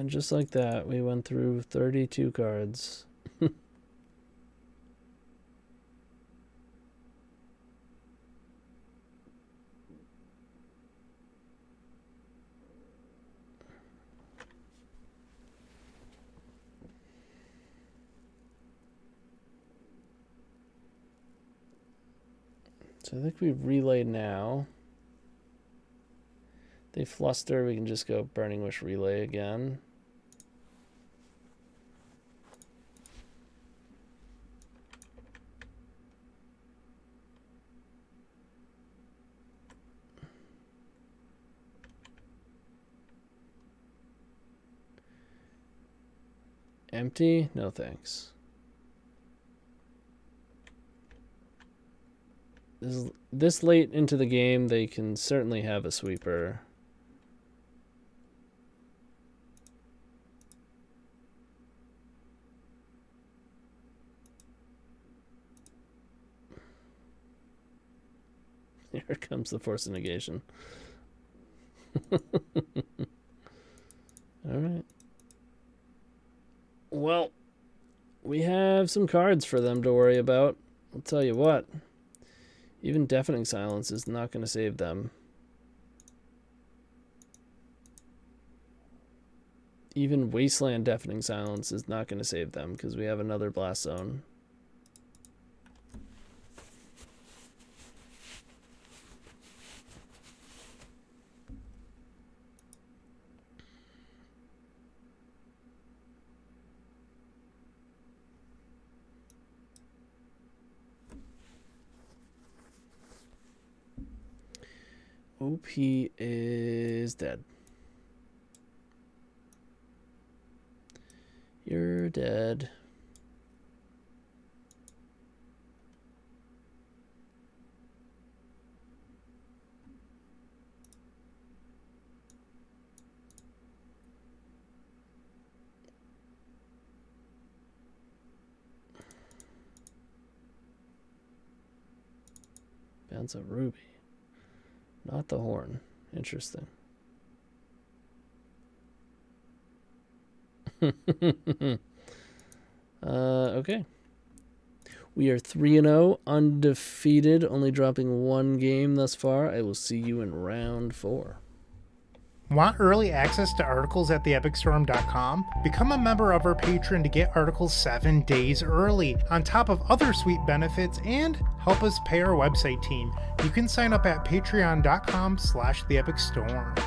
And just like that, we went through 32 cards. So I think we relay now. They fluster, we can just go Burning Wish relay again. Empty? No thanks. This late into the game, they can certainly have a sweeper. Here comes the Force of Negation. All right. Well, we have some cards for them to worry about. I'll tell you what. Even Deafening Silence is not going to save them. Even Wasteland Deafening Silence is not going to save them because we have another Blast Zone. OP is dead. You're dead. Bounce a ruby. Not the horn. Interesting. Okay. We are 3-0, undefeated, only dropping one game thus far. I will see you in round 4. Want early access to articles at theepicstorm.com? Become a member of our Patreon to get articles 7 days early, on top of other sweet benefits, and help us pay our website team. You can sign up at patreon.com/theepicstorm.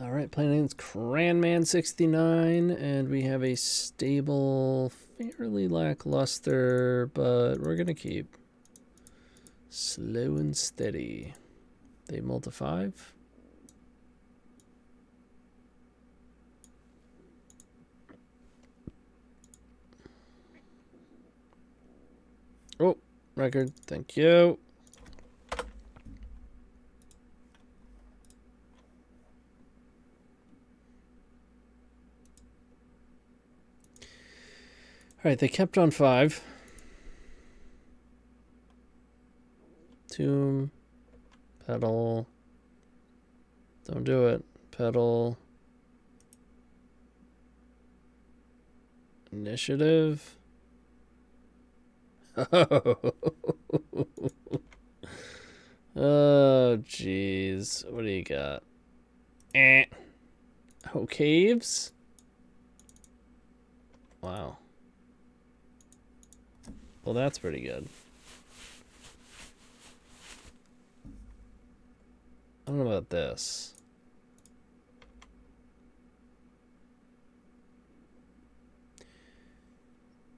All right, playing against Cranman69, and we have a stable, fairly lackluster, but we're going to keep slow and steady. They multi 5. Oh, record. Thank you. All right, they kept on 5. Tomb. Pedal. Don't do it. Pedal. Initiative. Oh, jeez. What do you got? Oh, caves? Wow. Well, that's pretty good. I don't know about this.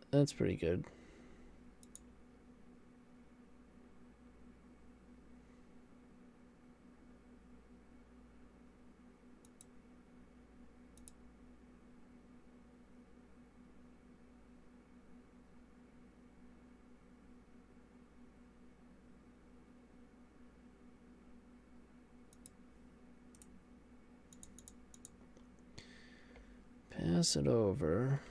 That's pretty good. Pass it over.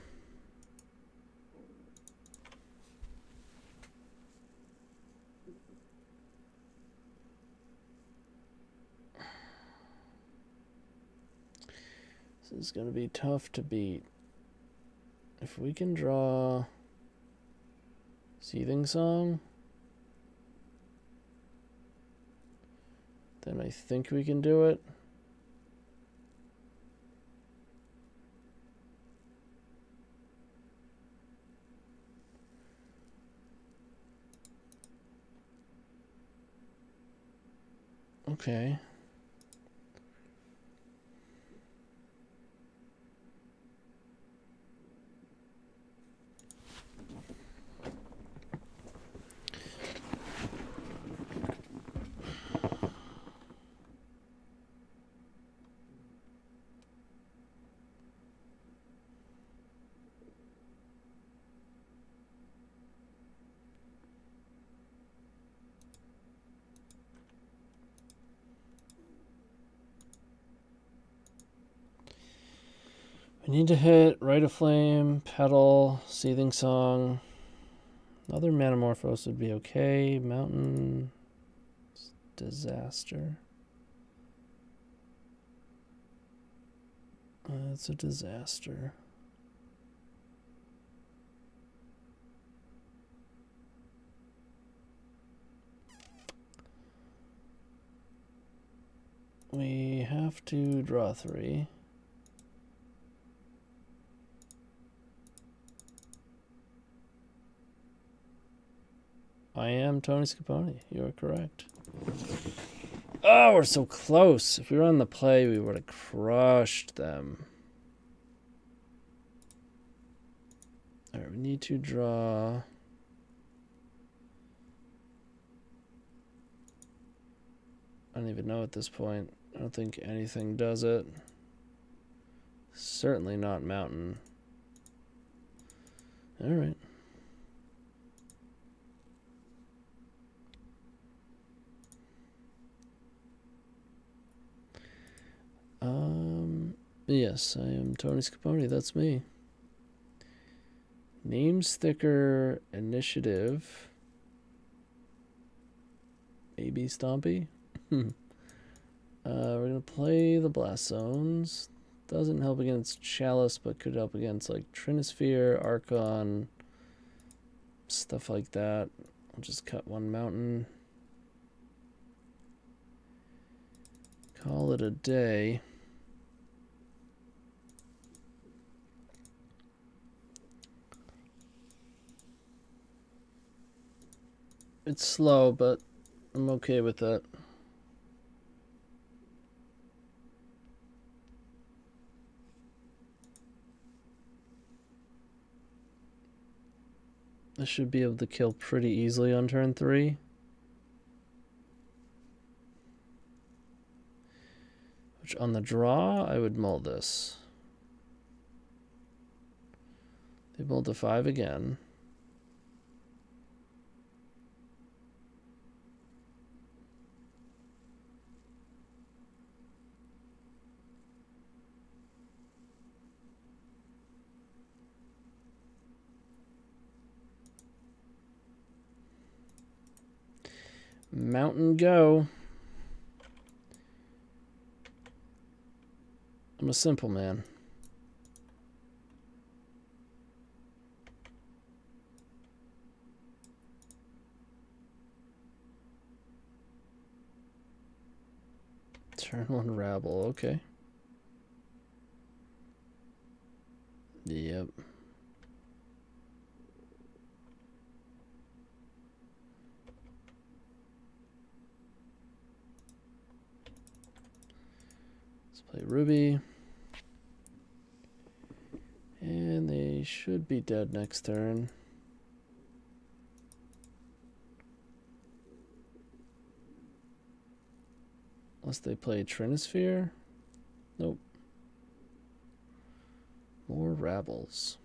This is going to be tough to beat. If we can draw Seething Song, then I think we can do it. Okay. We need to hit Rite of Flame, Petal, Seething Song. Another Manamorphose would be okay. Mountain, Disaster. It's a disaster. We have to draw 3. I am TonyScapone. You are correct. Oh, we're so close. If we were on the play, we would have crushed them. All right, we need to draw. I don't even know at this point. I don't think anything does it. Certainly not Mountain. All right. Yes, I am TonyScapone. That's me. Name Sticker Initiative. Maybe Stompy. We're gonna play the Blast Zones. Doesn't help against Chalice, but could help against like Trinisphere, Archon, stuff like that. I'll just cut one mountain. Call it a day. It's slow, but I'm okay with that. I should be able to kill pretty easily on turn 3. Which on the draw, I would mull this. They mulled to 5 again. Mountain go. I'm a simple man. Turn 1 rabble, okay. Yep. Let's play Ruby. And they should be dead next turn. Unless they play Trinisphere. Nope. More Rabbles.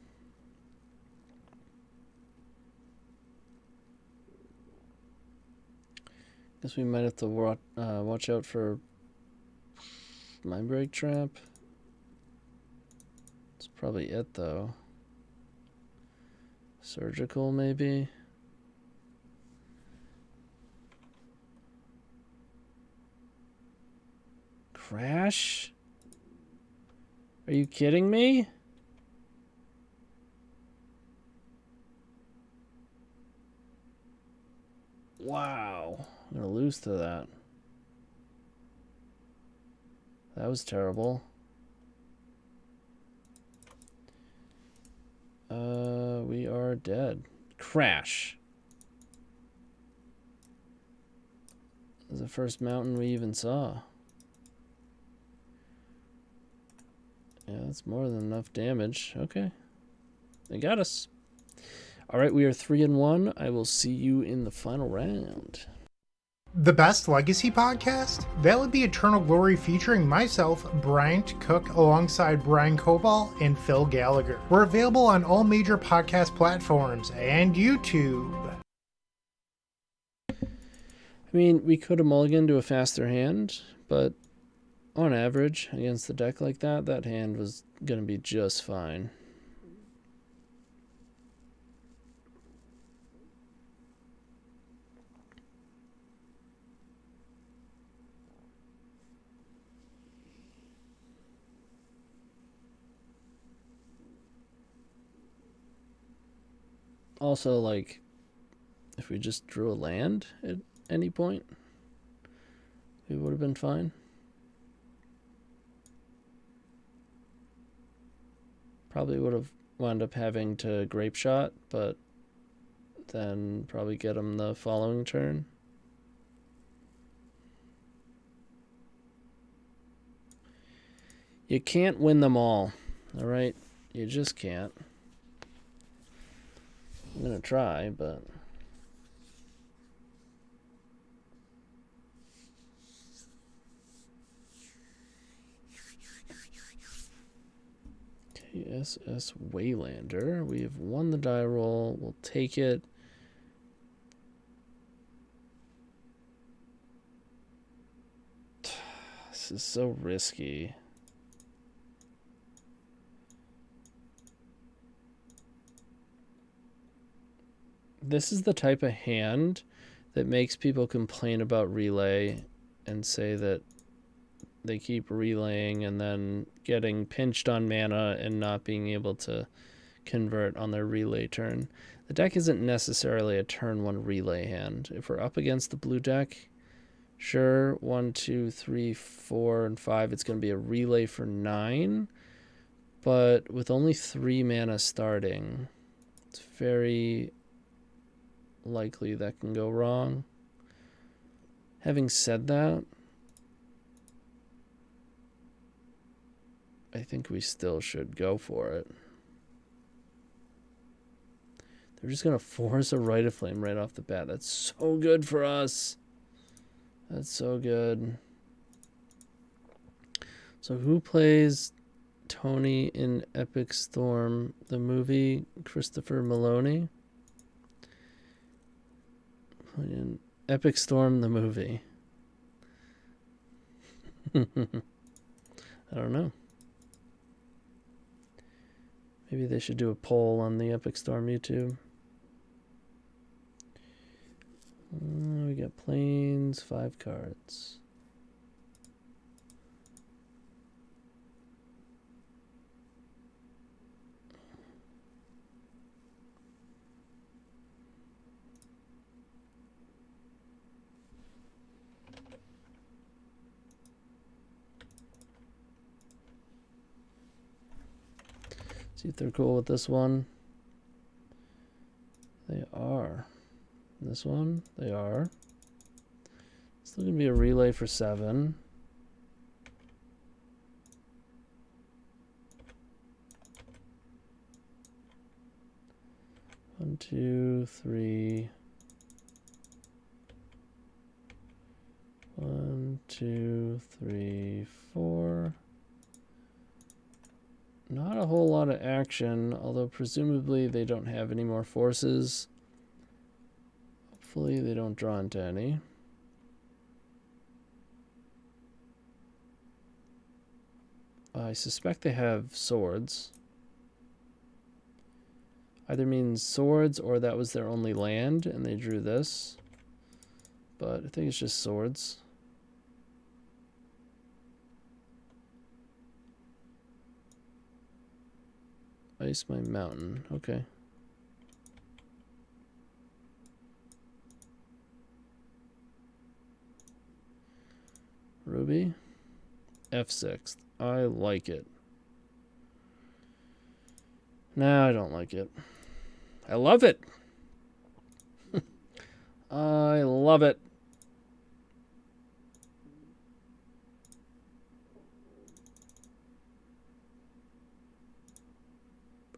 Guess we might have to watch out for Mindbreak Trap. That's probably it, though. Surgical, maybe. Crash? Are you kidding me? Wow. I'm going to lose to that. That was terrible. We are dead. Crash. This is the first mountain we even saw. Yeah, that's more than enough damage. Okay. They got us. All right, we are 3-1. I will see you in the final round. The Best Legacy Podcast? That would be Eternal Glory featuring myself, Bryant Cook, alongside Brian Cobal and Phil Gallagher. We're available on all major podcast platforms and YouTube. I mean, we could have mulliganed to a faster hand, but on average, against a deck like that, that hand was going to be just fine. Also, like, if we just drew a land at any point, we would have been fine. Probably would have wound up having to grape shot, but then probably get him the following turn. You can't win them all, all right? You just can't. I'm going to try, but... KSS Waylander. We have won the die roll. We'll take it. This is so risky. This is the type of hand that makes people complain about relay and say that they keep relaying and then getting pinched on mana and not being able to convert on their relay turn. The deck isn't necessarily a turn 1 relay hand. If we're up against the blue deck, sure, 1, 2, 3, 4, and 5, it's going to be a relay for 9. But with only 3 mana starting, it's very likely that can go wrong. Having said that, I think we still should go for it. They're just going to force a Rite of Flame right off the bat. That's so good for us. That's so good. So who plays Tony in Epic Storm, the movie? Christopher Maloney? In Epic Storm, the movie. I don't know. Maybe they should do a poll on the Epic Storm YouTube. We got planes, 5 cards. See if they're cool with this one. They are. This one, they are. Still gonna be a relay for 7. One, 2, 3. 1, 2, 3, 4. Not a whole lot of action, although presumably they don't have any more forces. Hopefully they don't draw into any. I suspect they have swords. Either means swords or that was their only land and they drew this. But I think it's just swords. Ice my mountain. Okay. Ruby. F6. I like it. No, I don't like it. I love it. I love it.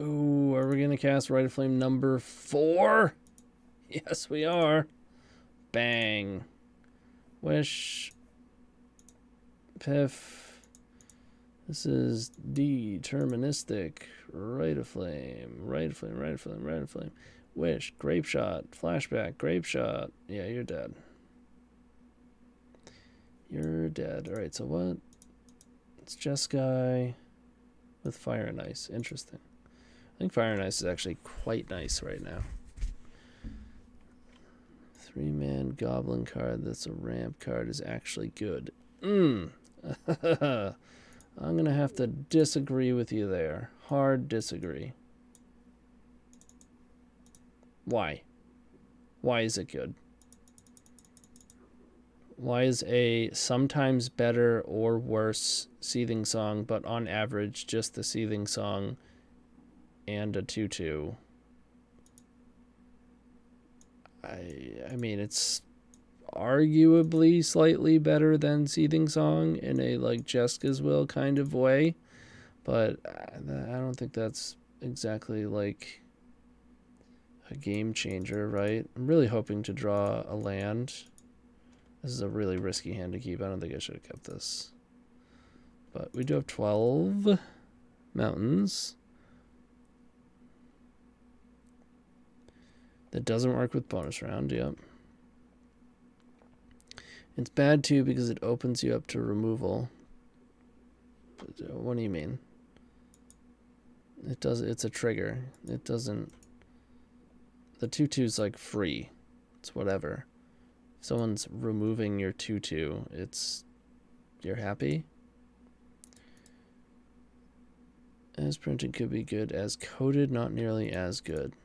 Ooh, are we going to cast Rite of Flame number 4? Yes, we are. Bang. Wish. Piff. This is deterministic. Rite of Flame. Rite of Flame, Rite of Flame, Rite of Flame. Wish. Grape Shot. Flashback. Grape Shot. Yeah, you're dead. You're dead. Alright, so what? It's Jeskai with Fire and Ice. Interesting. I think Fire and Ice is actually quite nice right now. 3-man goblin card that's a ramp card is actually good. I'm going to have to disagree with you there. Hard disagree. Why? Why is it good? Why is a sometimes better or worse Seething Song, but on average just the Seething Song and a 2/2? I mean, it's arguably slightly better than Seething Song in a like Jeska's Will kind of way, but I don't think that's exactly like a game changer, right? I'm really hoping to draw a land. This is a really risky hand to keep. I don't think I should have kept this. But we do have 12 mountains. That doesn't work with bonus round, yep. It's bad too because it opens you up to removal. What do you mean? It does. It's a trigger. It doesn't. The 2/2 is like free. It's whatever. If someone's removing your 2/2, it's you're happy. As printed could be good. As coded, not nearly as good.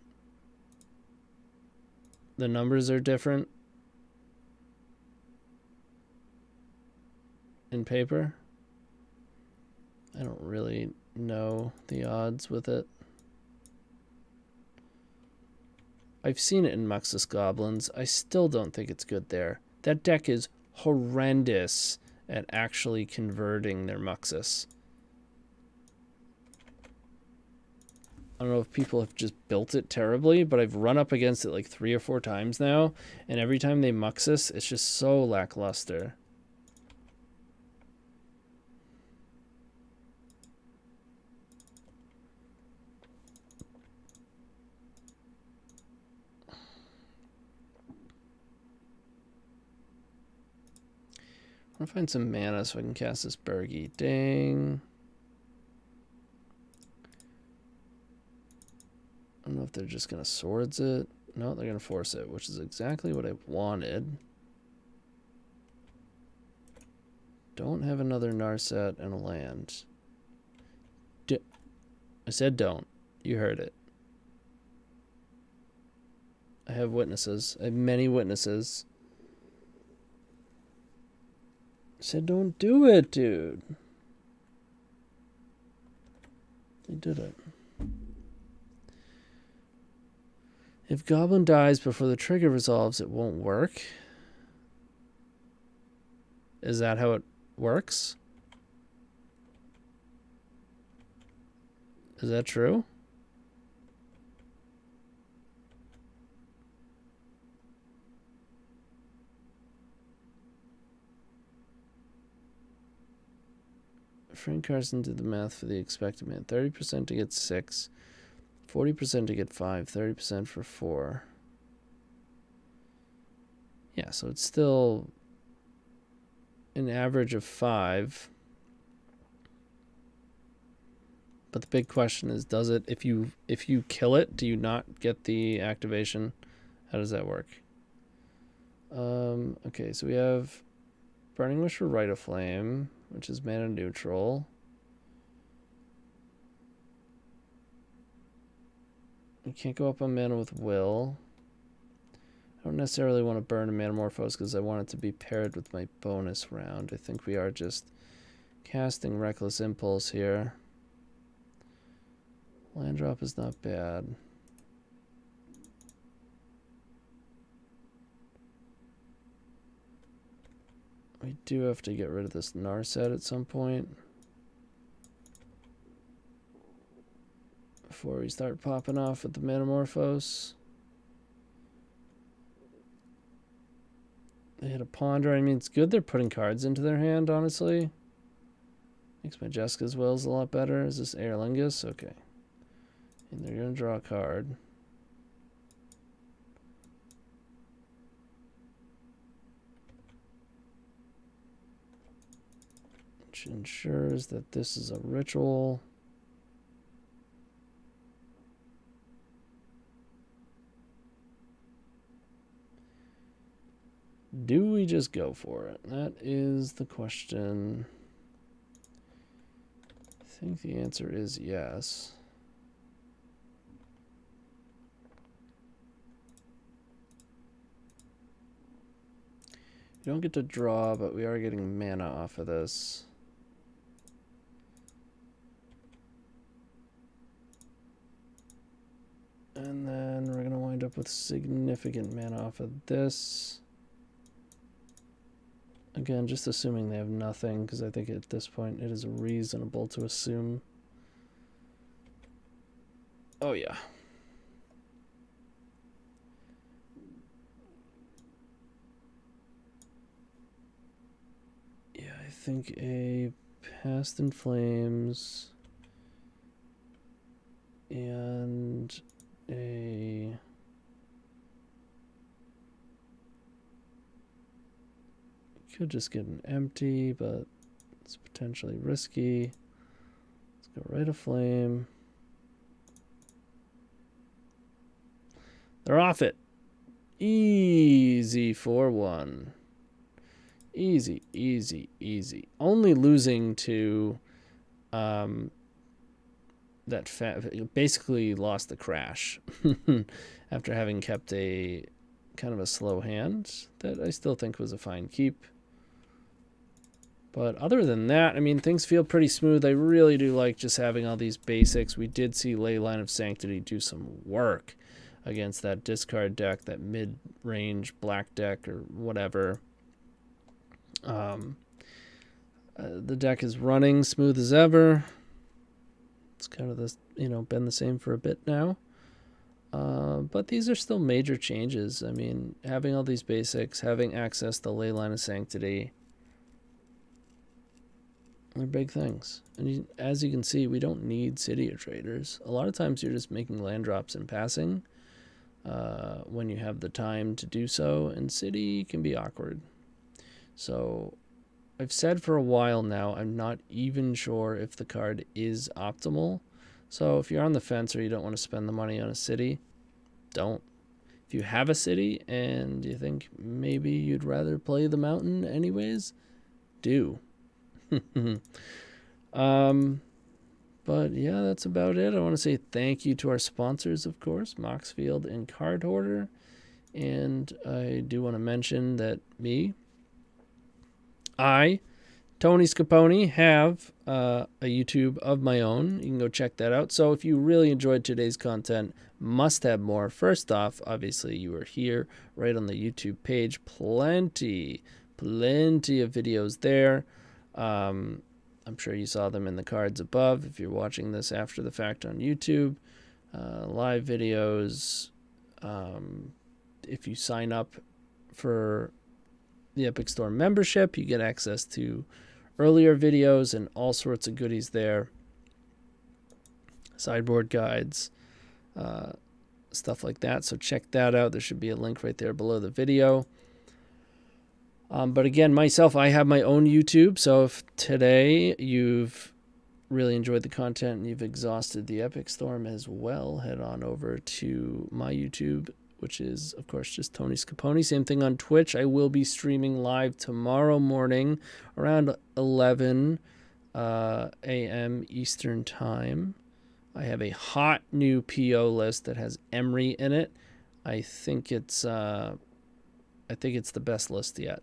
The numbers are different in paper. I don't really know the odds with it. I've seen it in Muxus Goblins. I still don't think it's good there. That deck is horrendous at actually converting their Muxus. I don't know if people have just built it terribly, but I've run up against it like 3 or 4 times now, and every time they Muxus, it's just so lackluster. I want to find some mana so I can cast this Birgi. Dang. I don't know if they're just going to swords it. No, they're going to force it, which is exactly what I wanted. Don't have another Narset and a land. I said don't. You heard it. I have witnesses. I have many witnesses. I said don't do it, dude. They did it. If Goblin dies before the trigger resolves, it won't work. Is that how it works? Is that true? Frank Carson did the math for the expected man. 30% to get 6. 40% to get 5, 30% for 4. Yeah, so it's still an average of 5. But the big question is, does it, if you kill it, do you not get the activation? How does that work? Okay, so we have Burning Wish for Rite of Flame, which is mana neutral. We can't go up on mana with Will. I don't necessarily want to burn a Manamorphose because I want it to be paired with my bonus round. I think we are just casting Reckless Impulse here. Land drop is not bad. We do have to get rid of this Narset at some point before we start popping off with the Manamorphose. They hit a Ponder. I mean, it's good they're putting cards into their hand, honestly. Makes my Jeska's Wills a lot better. Is this Aerlingus? Okay. And they're going to draw a card. Which ensures that this is a ritual. Do we just go for it? That is the question. I think the answer is yes. You don't get to draw, but we are getting mana off of this. And then we're going to wind up with significant mana off of this. Again, just assuming they have nothing, because I think at this point it is reasonable to assume. Oh, yeah. Yeah, I think a Past in Flames and a... Could just get an empty, but it's potentially risky. Let's go Rite of Flame. They're off it. Easy 4-1. Easy, easy, easy. Only losing to basically lost the crash after having kept a kind of a slow hand that I still think was a fine keep. But other than that, I mean, things feel pretty smooth. I really do like just having all these basics. We did see Leyline of Sanctity do some work against that discard deck, that mid-range black deck or whatever. The deck is running smooth as ever. It's kind of this, been the same for a bit now. But these are still major changes. I mean, having all these basics, having access to Leyline of Sanctity, they're big things. And as you can see, we don't need City of Traders. A lot of times you're just making land drops in passing when you have the time to do so, and City can be awkward. So I've said for a while now, I'm not even sure if the card is optimal. So if you're on the fence or you don't want to spend the money on a City, don't. If you have a City and you think maybe you'd rather play the Mountain anyways, do. But yeah, that's about it. I want to say thank you to our sponsors, of course, Moxfield and Card Hoarder. And I do want to mention that TonyScapone, have a YouTube of my own. You can go check that out. So if you really enjoyed today's content, must have more. First off, obviously you are here right on the YouTube page. Plenty of videos there. I'm sure you saw them in the cards above if you're watching this after the fact on YouTube. Live videos. If you sign up for the Epic Store membership, you get access to earlier videos and all sorts of goodies there. Sideboard guides, stuff like that. So check that out. There should be a link right there below the video. But again, myself, I have my own YouTube. So if today you've really enjoyed the content and you've exhausted the Epic Storm as well, head on over to my YouTube, which is, of course, just TonyScapone. Same thing on Twitch. I will be streaming live tomorrow morning around 11 a.m. Eastern Time. I have a hot new PO list that has Emery in it. I think it's the best list yet.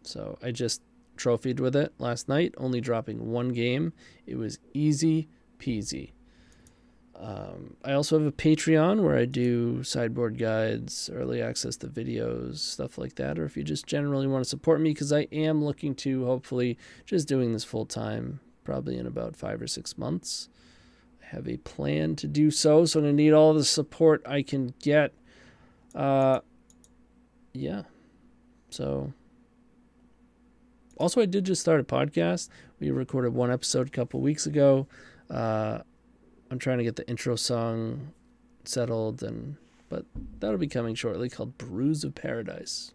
So I just trophied with it last night, only dropping one game. It was easy peasy. I also have a Patreon where I do sideboard guides, early access to videos, stuff like that. Or if you just generally want to support me, because I am looking to hopefully just doing this full time, probably in about 5 or 6 months. I have a plan to do so, so I'm going to need all the support I can get. Yeah. So, also I did just start a podcast. We recorded one episode a couple weeks ago. I'm trying to get the intro song settled, but that'll be coming shortly, called Brews of Paradise.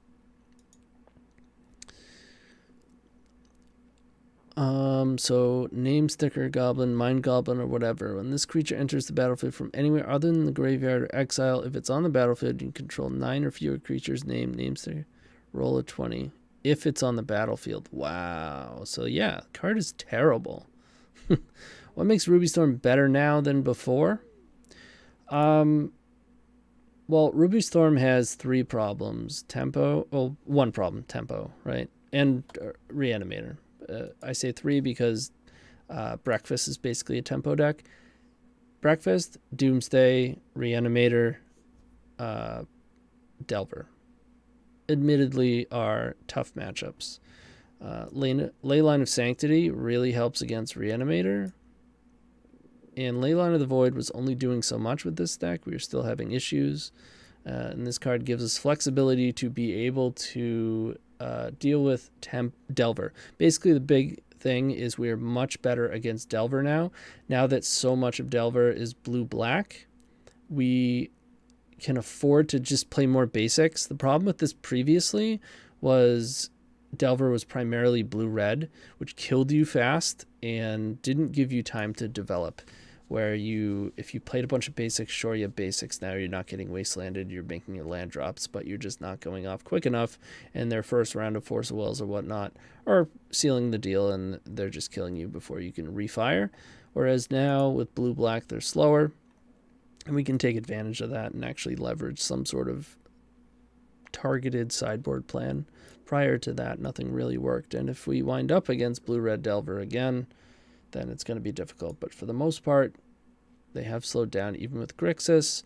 So name sticker goblin, mind goblin, or whatever. When this creature enters the battlefield from anywhere other than the graveyard or exile, if it's on the battlefield, you can control 9 or fewer creatures. Name sticker. Roll a 20. If it's on the battlefield. Wow. So yeah, card is terrible. What makes Ruby Storm better now than before? Well, Ruby Storm has 3 problems. Tempo. Well, 1 problem. Tempo, right? And Reanimator. I say 3 because Breakfast is basically a tempo deck. Breakfast, Doomsday, Reanimator, Delver. Admittedly are tough matchups. Leyline of Sanctity really helps against Reanimator. And Leyline of the Void was only doing so much with this deck. We were still having issues. And this card gives us flexibility to be able to deal with Delver. Basically, the big thing is we're much better against Delver now. Now that so much of Delver is blue-black, we can afford to just play more basics. The problem with this previously was Delver was primarily blue-red, which killed you fast and didn't give you time to develop. Where if you played a bunch of basics, sure, you have basics now, you're not getting wastelanded, you're making your land drops, but you're just not going off quick enough, and their first round of Force of Wills or whatnot are sealing the deal, and they're just killing you before you can refire. Whereas now, with blue-black, they're slower, and we can take advantage of that and actually leverage some sort of targeted sideboard plan. Prior to that, nothing really worked, and if we wind up against blue-red Delver again, then it's going to be difficult. But for the most part, they have slowed down. Even with Grixis,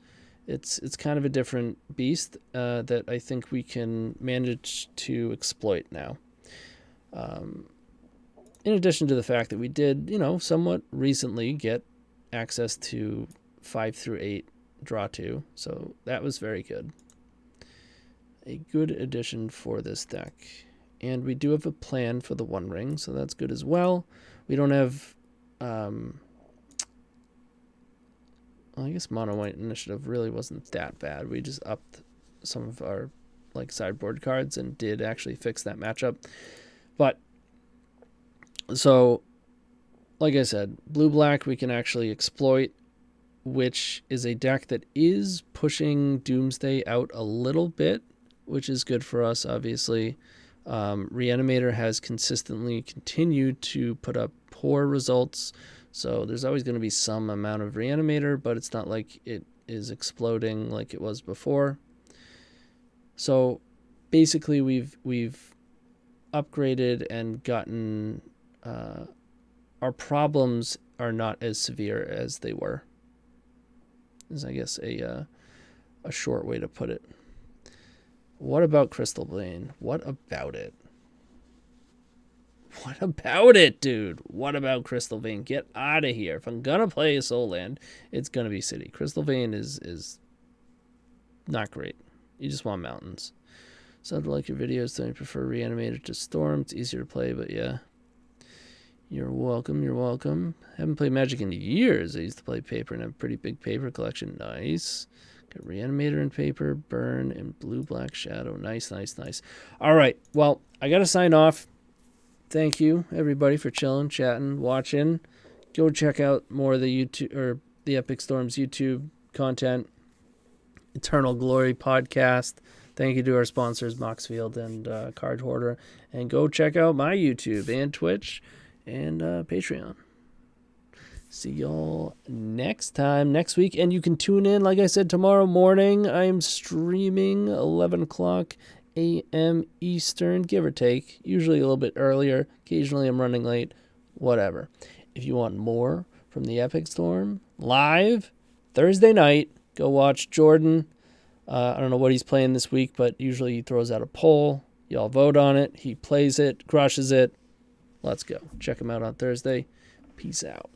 it's kind of a different beast that I think we can manage to exploit now. In addition to the fact that we did, somewhat recently get access to 5 through 8 draw 2, so that was very good. A good addition for this deck. And we do have a plan for the One Ring, so that's good as well. We don't have, I guess Mono White Initiative really wasn't that bad. We just upped some of our sideboard cards and did actually fix that matchup. But, so, like I said, blue-black we can actually exploit, which is a deck that is pushing Doomsday out a little bit, which is good for us, obviously. Reanimator has consistently continued to put up poor results, so there's always going to be some amount of Reanimator, but it's not like it is exploding like it was before. So basically we've upgraded and gotten our problems are not as severe as they were, is I guess a short way to put it. What about Crystal Bane? What about it? What about it, dude? What about Crystal Vein? Get out of here. If I'm going to play a Soul Land, it's going to be City. Crystal Vein is not great. You just want mountains. So I'd like your videos. Don't you prefer Reanimator to Storm? It's easier to play, but yeah. You're welcome. You're welcome. Haven't played Magic in years. I used to play paper and have a pretty big paper collection. Nice. Got Reanimator in paper, Burn, and Blue-Black Shadow. Nice, nice, nice. All right. Well, I got to sign off. Thank you, everybody, for chilling, chatting, watching. Go check out more of the YouTube or the Epic Storms YouTube content. Eternal Glory podcast. Thank you to our sponsors, Moxfield and Card Hoarder. And go check out my YouTube and Twitch and Patreon. See y'all next week. And you can tune in, like I said, tomorrow morning. I'm streaming 11 o'clock a.m. Eastern, give or take. Usually a little bit earlier. Occasionally I'm running late. Whatever. If you want more from the Epic Storm live Thursday night, go watch Jordan. I don't know what he's playing this week, but usually he throws out a poll. Y'all vote on it. He plays it, crushes it. Let's go. Check him out on Thursday. Peace out.